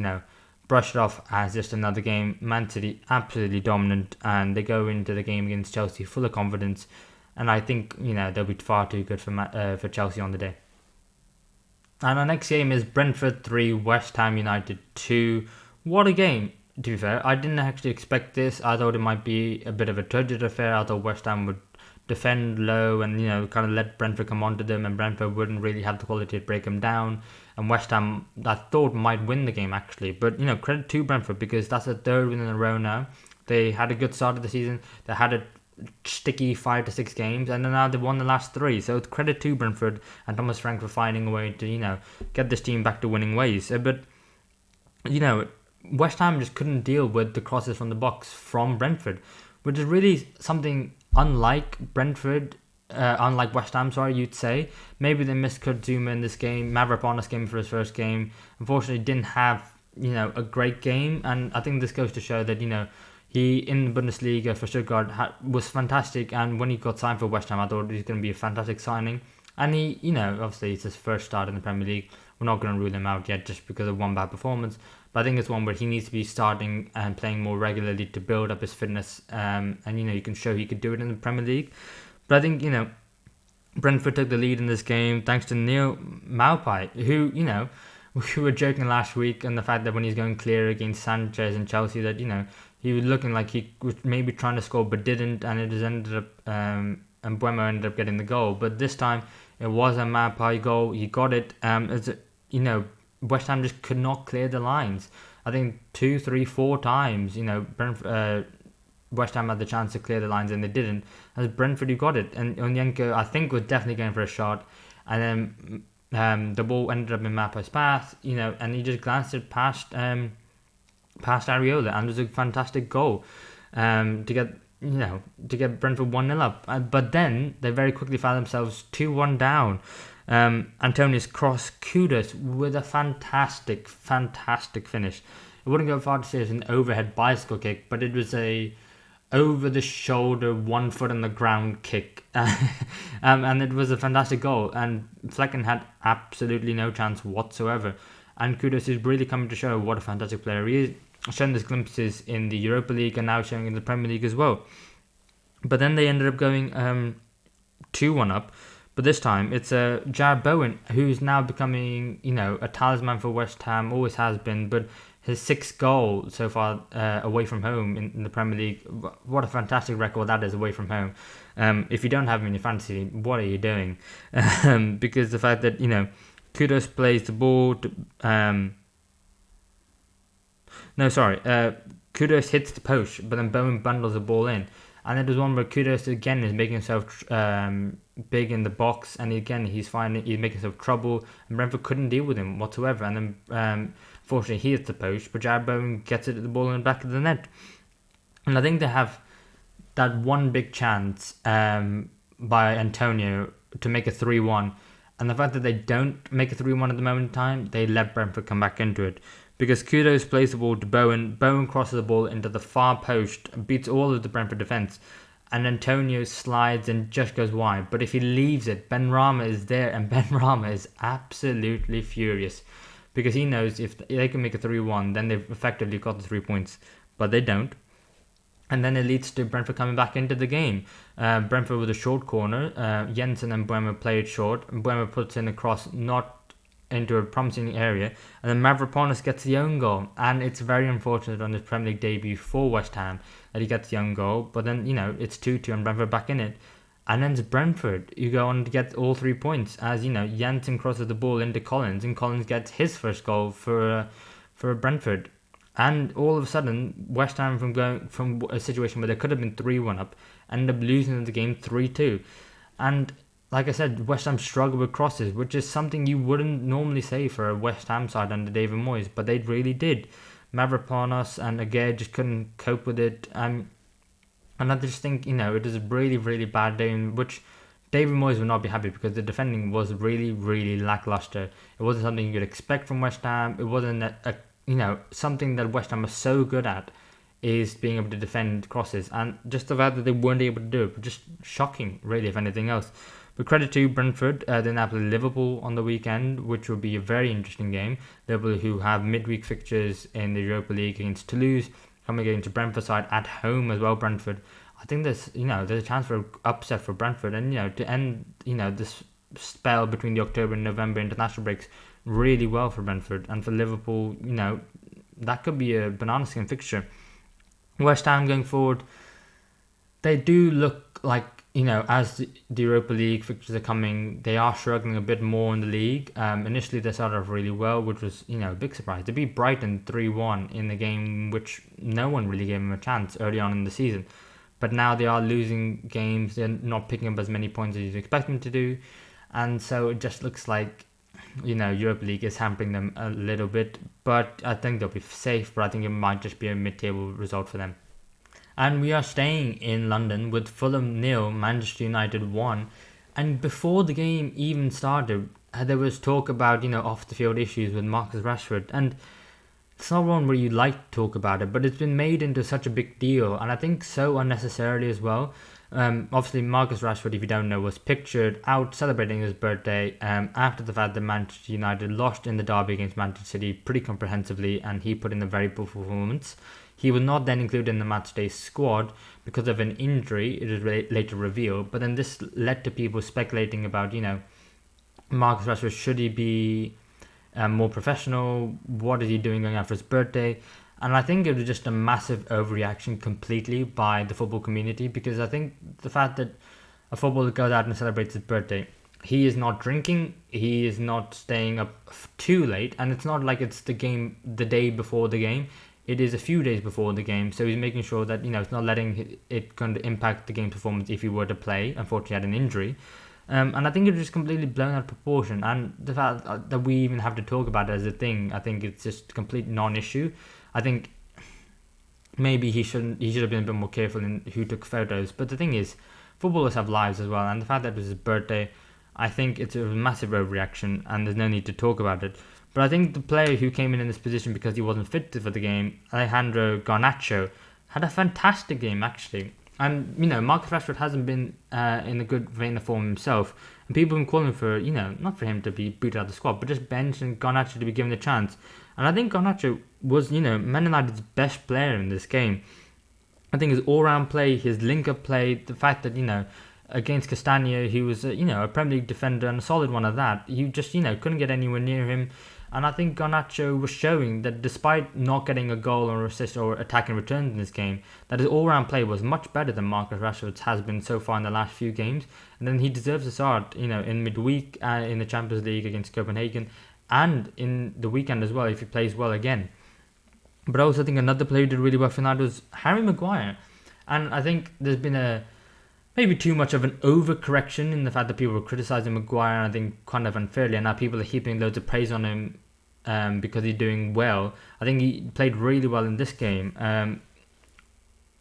brush it off as just another game. Man City absolutely dominant, and they go into the game against Chelsea full of confidence, and I think they'll be far too good for Chelsea on the day. And our next game is Brentford 3, West Ham United 2. What a game! To be fair, I didn't actually expect this. I thought it might be a bit of a turgid affair. I thought West Ham would defend low and kind of let Brentford come onto them, and Brentford wouldn't really have the quality to break them down. And West Ham, I thought, might win the game actually. But credit to Brentford, because that's a third win in a row now. They had a good start of the season. They had a sticky 5 to 6 games, and then now they've won the last 3. So it's credit to Brentford and Thomas Frank for finding a way to get this team back to winning ways. But West Ham just couldn't deal with the crosses from the box from Brentford, which is really something unlike West Ham, you'd say. Maybe they missed Kurt Zouma in this game. Mavropanos came for his first game. Unfortunately, didn't have, a great game. And I think this goes to show that, he, in the Bundesliga for Stuttgart, was fantastic. And when he got signed for West Ham, I thought he was going to be a fantastic signing. And he, obviously it's his first start in the Premier League. We're not going to rule him out yet just because of one bad performance. But I think it's one where he needs to be starting and playing more regularly to build up his fitness. And, you can show he could do it in the Premier League. But I think, Brentford took the lead in this game thanks to Neil Maupay, who, we were joking last week on the fact that when he's going clear against Sanchez and Chelsea that, he was looking like he was maybe trying to score but didn't, and it just ended up and Mbeumo ended up getting the goal. But this time it was a Mapai goal. He got it. West Ham just could not clear the lines. I think 2, 3, 4 times. West Ham had the chance to clear the lines and they didn't. As Brentford, who got it, and Onyenko I think was definitely going for a shot, and then the ball ended up in Mapai's path. And he just glanced it past Areola, and it was a fantastic goal to get Brentford 1-0 up. But then they very quickly found themselves 2-1 down. Antonius cross, kudos, with a fantastic finish. I wouldn't go far to say it's an overhead bicycle kick, but it was a over the shoulder, 1 foot on the ground kick. And it was a fantastic goal. And Flecken had absolutely no chance whatsoever. And kudos is really coming to show what a fantastic player he is. Showing his glimpses in the Europa League and now showing in the Premier League as well. But then they ended up going 2-1 up. But this time it's Jarrod Bowen, who's now becoming, a talisman for West Ham, always has been. But his 6th goal so far away from home in the Premier League, what a fantastic record that is away from home. If you don't have him in your fantasy, what are you doing? Because the fact that, Kudos plays the ball to, Kudos hits the post, but then Bowen bundles the ball in. And it was one where Kudos again is making himself big in the box, and again he's making himself trouble, and Brentford couldn't deal with him whatsoever. And then fortunately he hits the post, but Jarrod Bowen gets it at the ball in the back of the net. And I think they have that one big chance by Antonio to make a 3-1, and the fact that they don't make a 3-1 at the moment in time, they let Brentford come back into it. Because Kudos plays the ball to Bowen. Bowen crosses the ball into the far post, beats all of the Brentford defence, and Antonio slides and just goes wide. But if he leaves it, Ben Rama is there, and Ben Rama is absolutely furious. Because he knows if they can make a 3-1, then they've effectively got the 3 points. But they don't. And then it leads to Brentford coming back into the game. Brentford with a short corner. Jensen and Mbeumo play it short. Mbeumo puts in a cross, not into a promising area, and then Mavropanos gets the own goal. And it's very unfortunate on his Premier League debut for West Ham that he gets the own goal, but then it's 2-2 and Brentford back in it. And then it's Brentford you go on to get all 3 points, as Jensen crosses the ball into Collins, and Collins gets his first goal for Brentford. And all of a sudden West Ham, from going from a situation where they could have been 3-1 up, ended up losing the game 3-2. And like I said, West Ham struggle with crosses, which is something you wouldn't normally say for a West Ham side under David Moyes, but they really did. Mavropanos and Aguirre just couldn't cope with it. And I just think, it was a really, really bad day in which David Moyes would not be happy, because the defending was really, really lackluster. It wasn't something you could expect from West Ham. It wasn't something that West Ham was so good at, is being able to defend crosses. And just the fact that they weren't able to do it was just shocking, really, if anything else. But credit to Brentford, they now play Liverpool on the weekend, which will be a very interesting game. Liverpool, who have midweek fixtures in the Europa League against Toulouse, coming against Brentford side at home as well. Brentford, I think there's a chance for an upset for Brentford, and to end this spell between the October and November international breaks really well for Brentford. And for Liverpool, that could be a banana skin fixture. West Ham going forward, they do look like, as the Europa League fixtures are coming, they are struggling a bit more in the league. Initially they started off really well, which was, a big surprise. They beat Brighton 3-1 in the game which no one really gave them a chance early on in the season. But now they are losing games, they're not picking up as many points as you'd expect them to do. And so it just looks like, Europa League is hampering them a little bit. But I think they'll be safe, but I think it might just be a mid-table result for them. And we are staying in London with Fulham 0, Manchester United 1. And before the game even started, there was talk about, off-the-field issues with Marcus Rashford. And it's not one where you like to talk about it, but it's been made into such a big deal. And I think so unnecessarily as well. Obviously, Marcus Rashford, if you don't know, was pictured out celebrating his birthday after the fact that Manchester United lost in the derby against Manchester City pretty comprehensively, and he put in a very poor performance. He was not then included in the matchday squad because of an injury, it was later revealed. But then this led to people speculating about, Marcus Rashford, should he be more professional? What is he doing going after his birthday? And I think it was just a massive overreaction completely by the football community, because I think the fact that a footballer goes out and celebrates his birthday, he is not drinking, he is not staying up too late, and it's not like it's the game the day before the game. It is a few days before the game, so he's making sure that, it's not letting it kind of impact the game performance if he were to play. Unfortunately, he had an injury. And I think it was just completely blown out of proportion. And the fact that we even have to talk about it as a thing, I think it's just a complete non-issue. I think maybe he should have been a bit more careful in who took photos. But the thing is, footballers have lives as well, and the fact that it was his birthday, I think it's a massive overreaction, and there's no need to talk about it. But I think the player who came in this position because he wasn't fit for the game, Alejandro Garnacho, had a fantastic game actually. And, Marcus Rashford hasn't been in a good vein of form himself. And people have been calling for, not for him to be booted out of the squad, but just bench and Garnacho to be given a chance. And I think Garnacho was, Man United's best player in this game. I think his all-round play, his link-up play, the fact that, against Castagna, he was, a Premier League defender and a solid one at that. You just, couldn't get anywhere near him. And I think Garnacho was showing that despite not getting a goal or assist or attacking returns in this game, that his all-round play was much better than Marcus Rashford's has been so far in the last few games. And then he deserves a start, in midweek in the Champions League against Copenhagen, and in the weekend as well if he plays well again. But I also think another player who did really well for United was Harry Maguire. And I think there's been maybe too much of an overcorrection in the fact that people were criticising Maguire, and I think kind of unfairly, and now people are heaping loads of praise on him because he's doing well. I think he played really well in this game,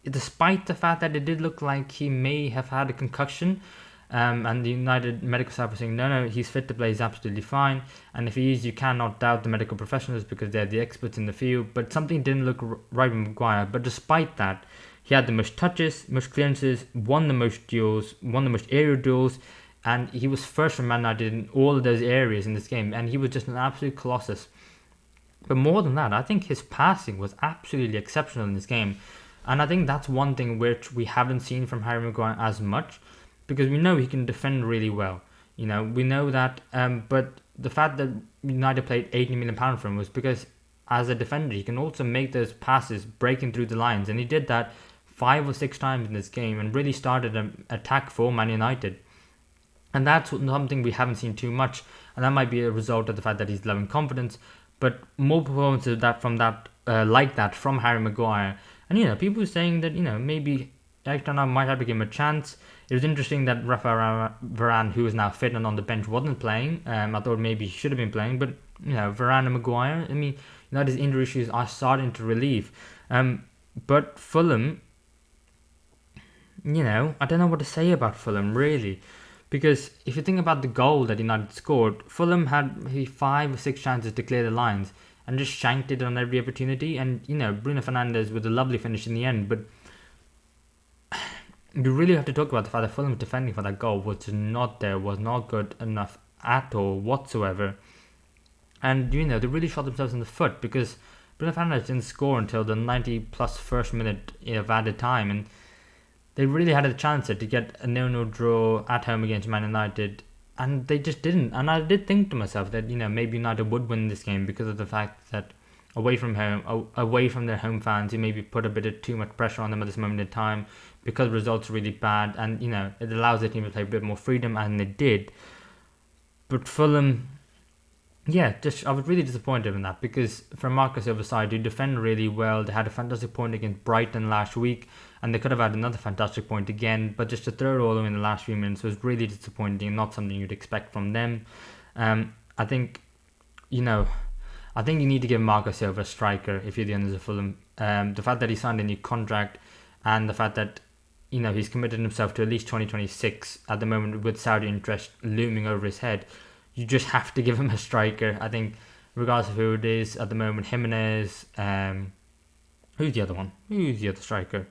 despite the fact that it did look like he may have had a concussion, and the United medical staff were saying, no, he's fit to play, he's absolutely fine, and if he is, you cannot doubt the medical professionals because they're the experts in the field. But something didn't look right with Maguire. But despite that, he had the most touches, most clearances, won the most duels, won the most aerial duels, and he was first from Man United in all of those areas in this game, and he was just an absolute colossus. But more than that, I think his passing was absolutely exceptional in this game, and I think that's one thing which we haven't seen from Harry Maguire as much, because we know he can defend really well. We know that, but the fact that United paid £80 million for him was because as a defender, he can also make those passes breaking through the lines, and he did that 5 or 6 times in this game and really started an attack for Man United. And that's something we haven't seen too much, and that might be a result of the fact that he's low in confidence, but more performances from Harry Maguire. And people were saying that maybe Eric Ten Hag might have to give him a chance. It was interesting that Rafael Varane, who is now fit and on the bench, wasn't playing. I thought maybe he should have been playing, but Varane and Maguire, his injury issues are starting to relieve. But Fulham, I don't know what to say about Fulham, really. Because if you think about the goal that United scored, Fulham had maybe 5 or 6 chances to clear the lines and just shanked it on every opportunity. And, Bruno Fernandes with a lovely finish in the end. But you really have to talk about the fact that Fulham's defending for that goal was not there, was not good enough at all whatsoever. And, they really shot themselves in the foot because Bruno Fernandes didn't score until the 90-plus first minute of added time. And they really had a chance to get a 0-0 draw at home against Man United, and they just didn't. And I did think to myself that, maybe United would win this game because of the fact that away from their home fans, you maybe put a bit of too much pressure on them at this moment in time because the results are really bad, and, it allows the team to play a bit more freedom, and they did. But Fulham, I was really disappointed in that because from Marcus Overside, who defend really well, they had a fantastic point against Brighton last week, and they could have had another fantastic point again, but just to throw it all in the last few minutes was really disappointing and not something you'd expect from them. I think you need to give Marco Silva a striker if you're the owners of Fulham. The fact that he signed a new contract and the fact that he's committed himself to at least 2026 at the moment with Saudi interest looming over his head, you just have to give him a striker. I think regardless of who it is at the moment, Jimenez, who's the other one? Who's the other striker?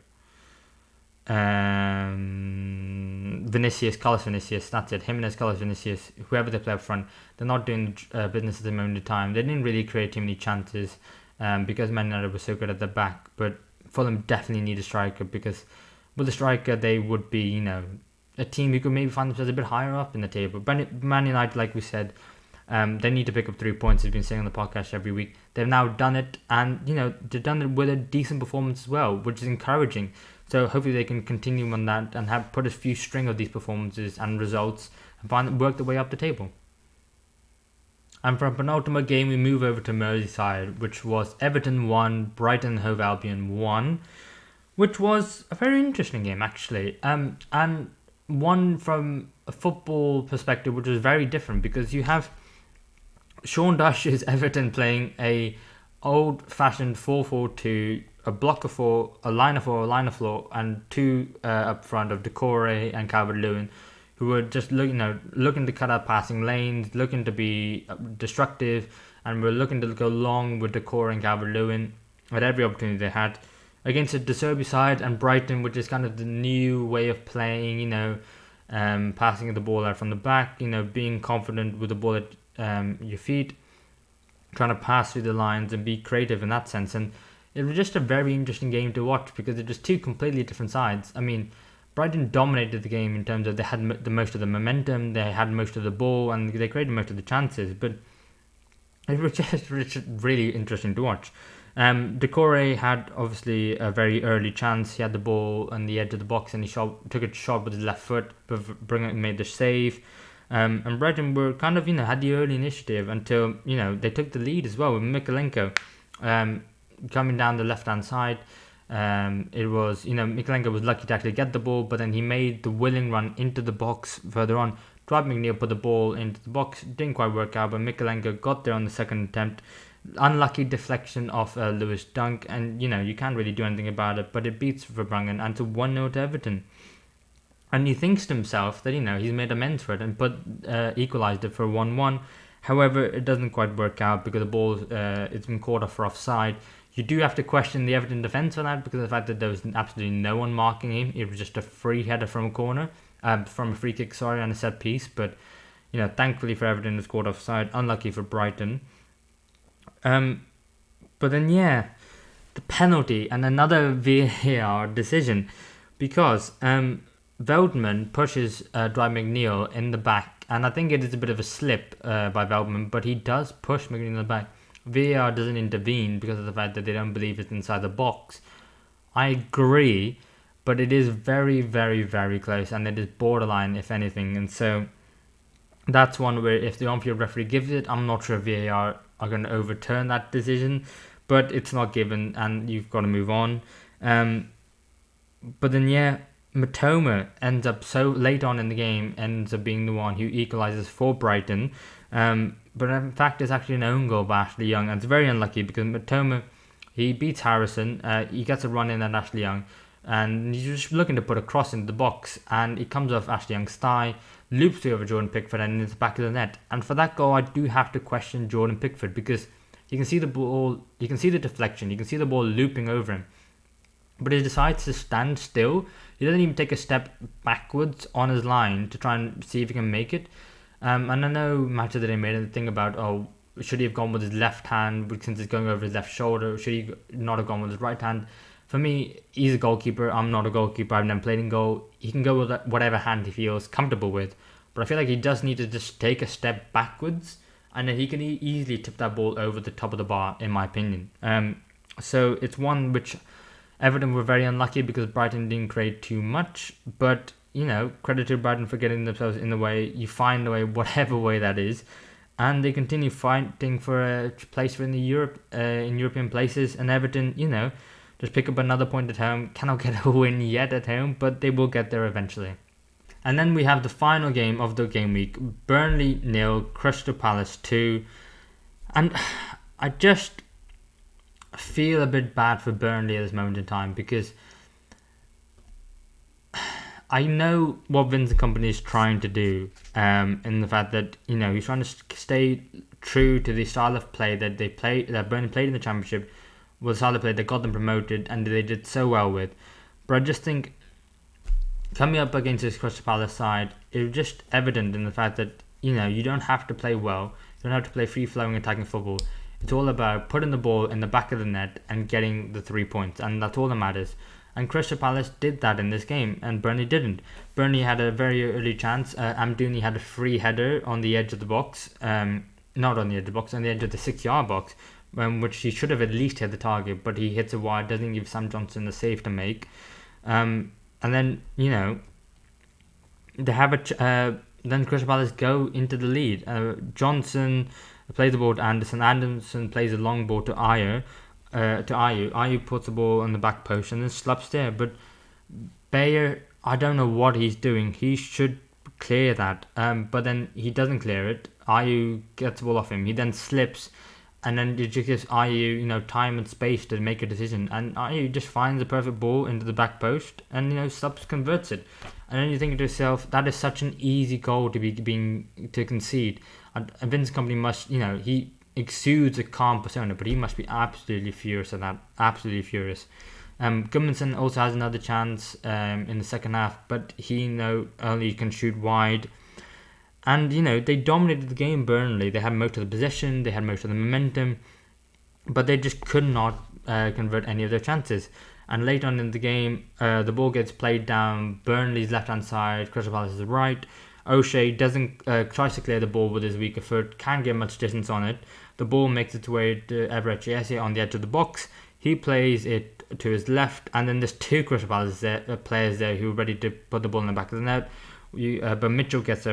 Carlos Vinicius, that's it. Jimenez, Carlos Vinicius, whoever they play up front, they're not doing business at the moment in time. They didn't really create too many chances because Man United was so good at the back. But Fulham definitely need a striker because with a striker they would be, a team who could maybe find themselves a bit higher up in the table. But Man United, like we said, They need to pick up 3 points. I've been saying on the podcast every week. They've now done it, and they've done it with a decent performance as well, which is encouraging. So hopefully they can continue on that and have put a few string of these performances and results and work their way up the table. And from penultimate game, we move over to Merseyside, which was Everton 1, Brighton Hove Albion 1, which was a very interesting game actually. And one from a football perspective, which was very different because you have Sean Dyche's Everton playing a old-fashioned 4-4-2, a block of 4, a line of 4, a line of 4, and 2 up front of Decore and Calvert-Lewin, who were just looking to cut out passing lanes, looking to be destructive, and were looking to go long with Decore and Calvert-Lewin at every opportunity they had against a De Zerbi side, and Brighton, which is kind of the new way of playing, passing the ball out from the back, being confident with the ball at your feet, trying to pass through the lines and be creative in that sense. And it was just a very interesting game to watch because it was two completely different sides. I mean, Brighton dominated the game in terms of they had the most of the momentum, they had most of the ball, and they created most of the chances. But it was just really interesting to watch. Decore had obviously a very early chance. He had the ball on the edge of the box and he took a shot with his left foot, but made the save. And Brighton were kind of, had the early initiative until, they took the lead as well with Mykolenko coming down the left-hand side. It was, Mykolenko was lucky to actually get the ball, but then he made the willing run into the box further on. Dwight McNeil put the ball into the box, didn't quite work out, but Mykolenko got there on the second attempt. Unlucky deflection of Lewis Dunk, and you can't really do anything about it, but it beats Verbruggen and to 1-0 to Everton. And he thinks to himself that he's made amends for it and equalised it for 1-1. However, it doesn't quite work out because the ball it's been called off for offside. You do have to question the Everton defence for that because of the fact that there was absolutely no one marking him. It was just a free header from a corner, from a free kick, and a set piece. But thankfully for Everton, it was called offside. Unlucky for Brighton. But then the penalty and another VAR decision because Veldman pushes Dwight McNeil in the back, and I think it is a bit of a slip by Veldman, but he does push McNeil in the back. VAR doesn't intervene because of the fact that they don't believe it's inside the box. I agree, but it is very, very, very close, and it is borderline, if anything. And so that's one where if the on-field referee gives it, I'm not sure if VAR are going to overturn that decision, but it's not given, and you've got to move on. But then Matoma ends up so late on in the game, ends up being the one who equalises for Brighton. But in fact, it's actually an own goal by Ashley Young, and it's very unlucky because Matoma, he beats Harrison, he gets a run in at Ashley Young, and he's just looking to put a cross into the box, and it comes off Ashley Young's thigh, loops over Jordan Pickford and into the back of the net. And for that goal, I do have to question Jordan Pickford because you can see the ball, you can see the deflection, you can see the ball looping over him, but he decides to stand still. He doesn't even take a step backwards on his line to try and see if he can make it. And I know Match of the Day made a thing about, should he have gone with his left hand since it's going over his left shoulder? Should he not have gone with his right hand? For me, he's a goalkeeper. I'm not a goalkeeper. I've never played in goal. He can go with whatever hand he feels comfortable with. But I feel like he does need to just take a step backwards, and then he can easily tip that ball over the top of the bar, in my opinion. So it's one which Everton were very unlucky because Brighton didn't create too much. But, credit to Brighton for getting themselves in the way. You find a way, whatever way that is. And they continue fighting for a place in European places. And Everton, just pick up another point at home. Cannot get a win yet at home, but they will get there eventually. And then we have the final game of the game week. Burnley 0, Crystal Palace 2. And I just feel a bit bad for Burnley at this moment in time because I know what Vincent Kompany is trying to do in the fact that, he's trying to stay true to the style of play that Burnley played in the Championship, was the style of play that got them promoted and they did so well with. But I just think coming up against this Crystal Palace side, it was just evident in the fact that, you don't have to play well, you don't have to play free-flowing attacking football. It's all about putting the ball in the back of the net and getting the 3 points, and that's all that matters. And Crystal Palace did that in this game, and Burnley didn't. Burnley had a very early chance. Amdouni had a free header on the edge of the box, not on the edge of the box, on the edge of the 6-yard box, which he should have at least hit the target, but he hits it wide, doesn't give Sam Johnson the save to make. And then, they have then Crystal Palace go into the lead. Johnson plays the ball to Anderson. Anderson plays a long ball to Ayew. Ayew puts the ball on the back post and then slaps there. But Bayer, I don't know what he's doing. He should clear that. But then he doesn't clear it. Ayew gets the ball off him. He then slips. And then it just gives Ayew, time and space to make a decision. And Ayew just finds the perfect ball into the back post and, Stubbs converts it. And then you think to yourself, that is such an easy goal to concede. And Vince Kompany must, he exudes a calm persona, but he must be absolutely furious at that. Absolutely furious. Gudmundsson also has another chance in the second half, but he, only can shoot wide. And, they dominated the game, Burnley. They had most of the possession, they had most of the momentum, but they just could not convert any of their chances. And late on in the game, the ball gets played down Burnley's left-hand side, Crystal Palace's right. O'Shea tries to clear the ball with his weaker foot, can't get much distance on it. The ball makes its way to Everett Chiesa on the edge of the box. He plays it to his left, and then there's two Crystal Palace players there who are ready to put the ball in the back of the net. But Mitchell gets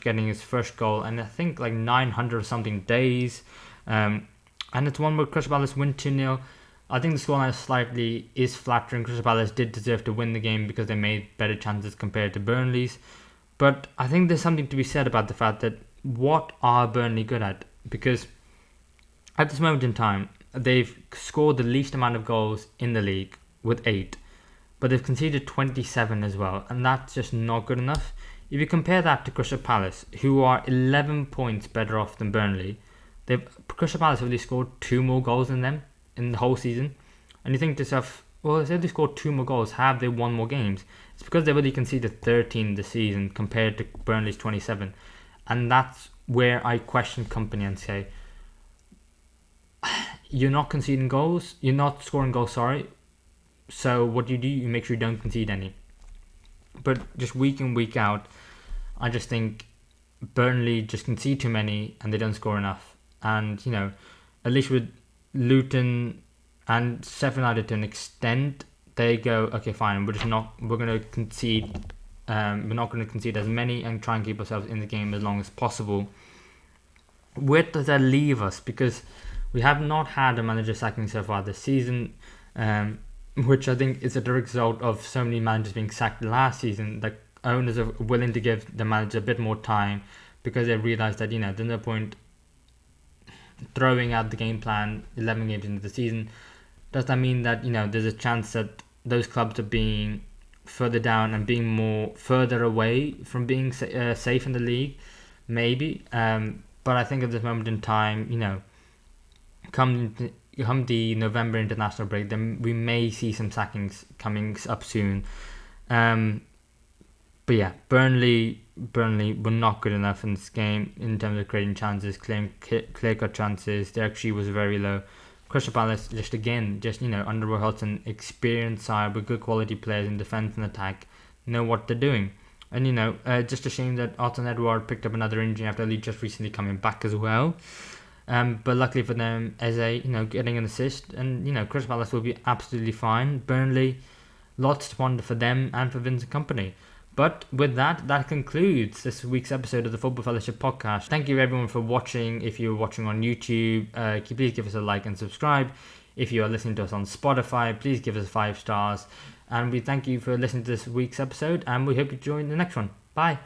getting his first goal, and I think like 900 or something days. And it's one where Crystal Palace win 2-0. I think the scoreline is flattering. Crystal Palace did deserve to win the game because they made better chances compared to Burnley's. But I think there's something to be said about the fact that what are Burnley good at? Because at this moment in time, they've scored the least amount of goals in the league with 8. But they've conceded 27 as well, and that's just not good enough. If you compare that to Crystal Palace, who are 11 points better off than Burnley, Crystal Palace have only scored 2 more goals than them in the whole season. And you think to yourself, well, if they scored 2 more goals, have they won more games? It's because they've only conceded 13 this season compared to Burnley's 27. And that's where I question Kompany and say, you're not conceding goals, you're not scoring goals, sorry. So what do? You make sure you don't concede any. But just week in, week out, I just think Burnley just concede too many and they don't score enough. And, at least with Luton and Sheffield United to an extent, they go, okay, fine, we're going to concede. We're not going to concede as many and try and keep ourselves in the game as long as possible. Where does that leave us? Because we have not had a manager sacking so far this season, which I think is a direct result of so many managers being sacked last season. That owners are willing to give the manager a bit more time because they realise that, there's no point throwing out the game plan 11 games into the season. Does that mean that, there's a chance that those clubs are being further down and being more further away from being safe in the league? Maybe. But I think at this moment in time, come the November international break, then we may see some sackings coming up soon. But yeah, Burnley were not good enough in this game in terms of creating chances, clear-cut chances. Their XG was very low. Crystal Palace, under Roy Hodgson, experienced side with good quality players in defence and attack, know what they're doing. And, just a shame that Alton Edouard picked up another injury after only just recently coming back as well. But luckily for them, Eze, getting an assist, and Crystal Palace will be absolutely fine. Burnley, lots to ponder for them and for Vince Kompany. But with that concludes this week's episode of the Football Fellowship podcast. Thank you everyone for watching. If you're watching on YouTube, please give us a like and subscribe. If you are listening to us on Spotify, please give us 5 stars. And we thank you for listening to this week's episode, and we hope you join the next one. Bye.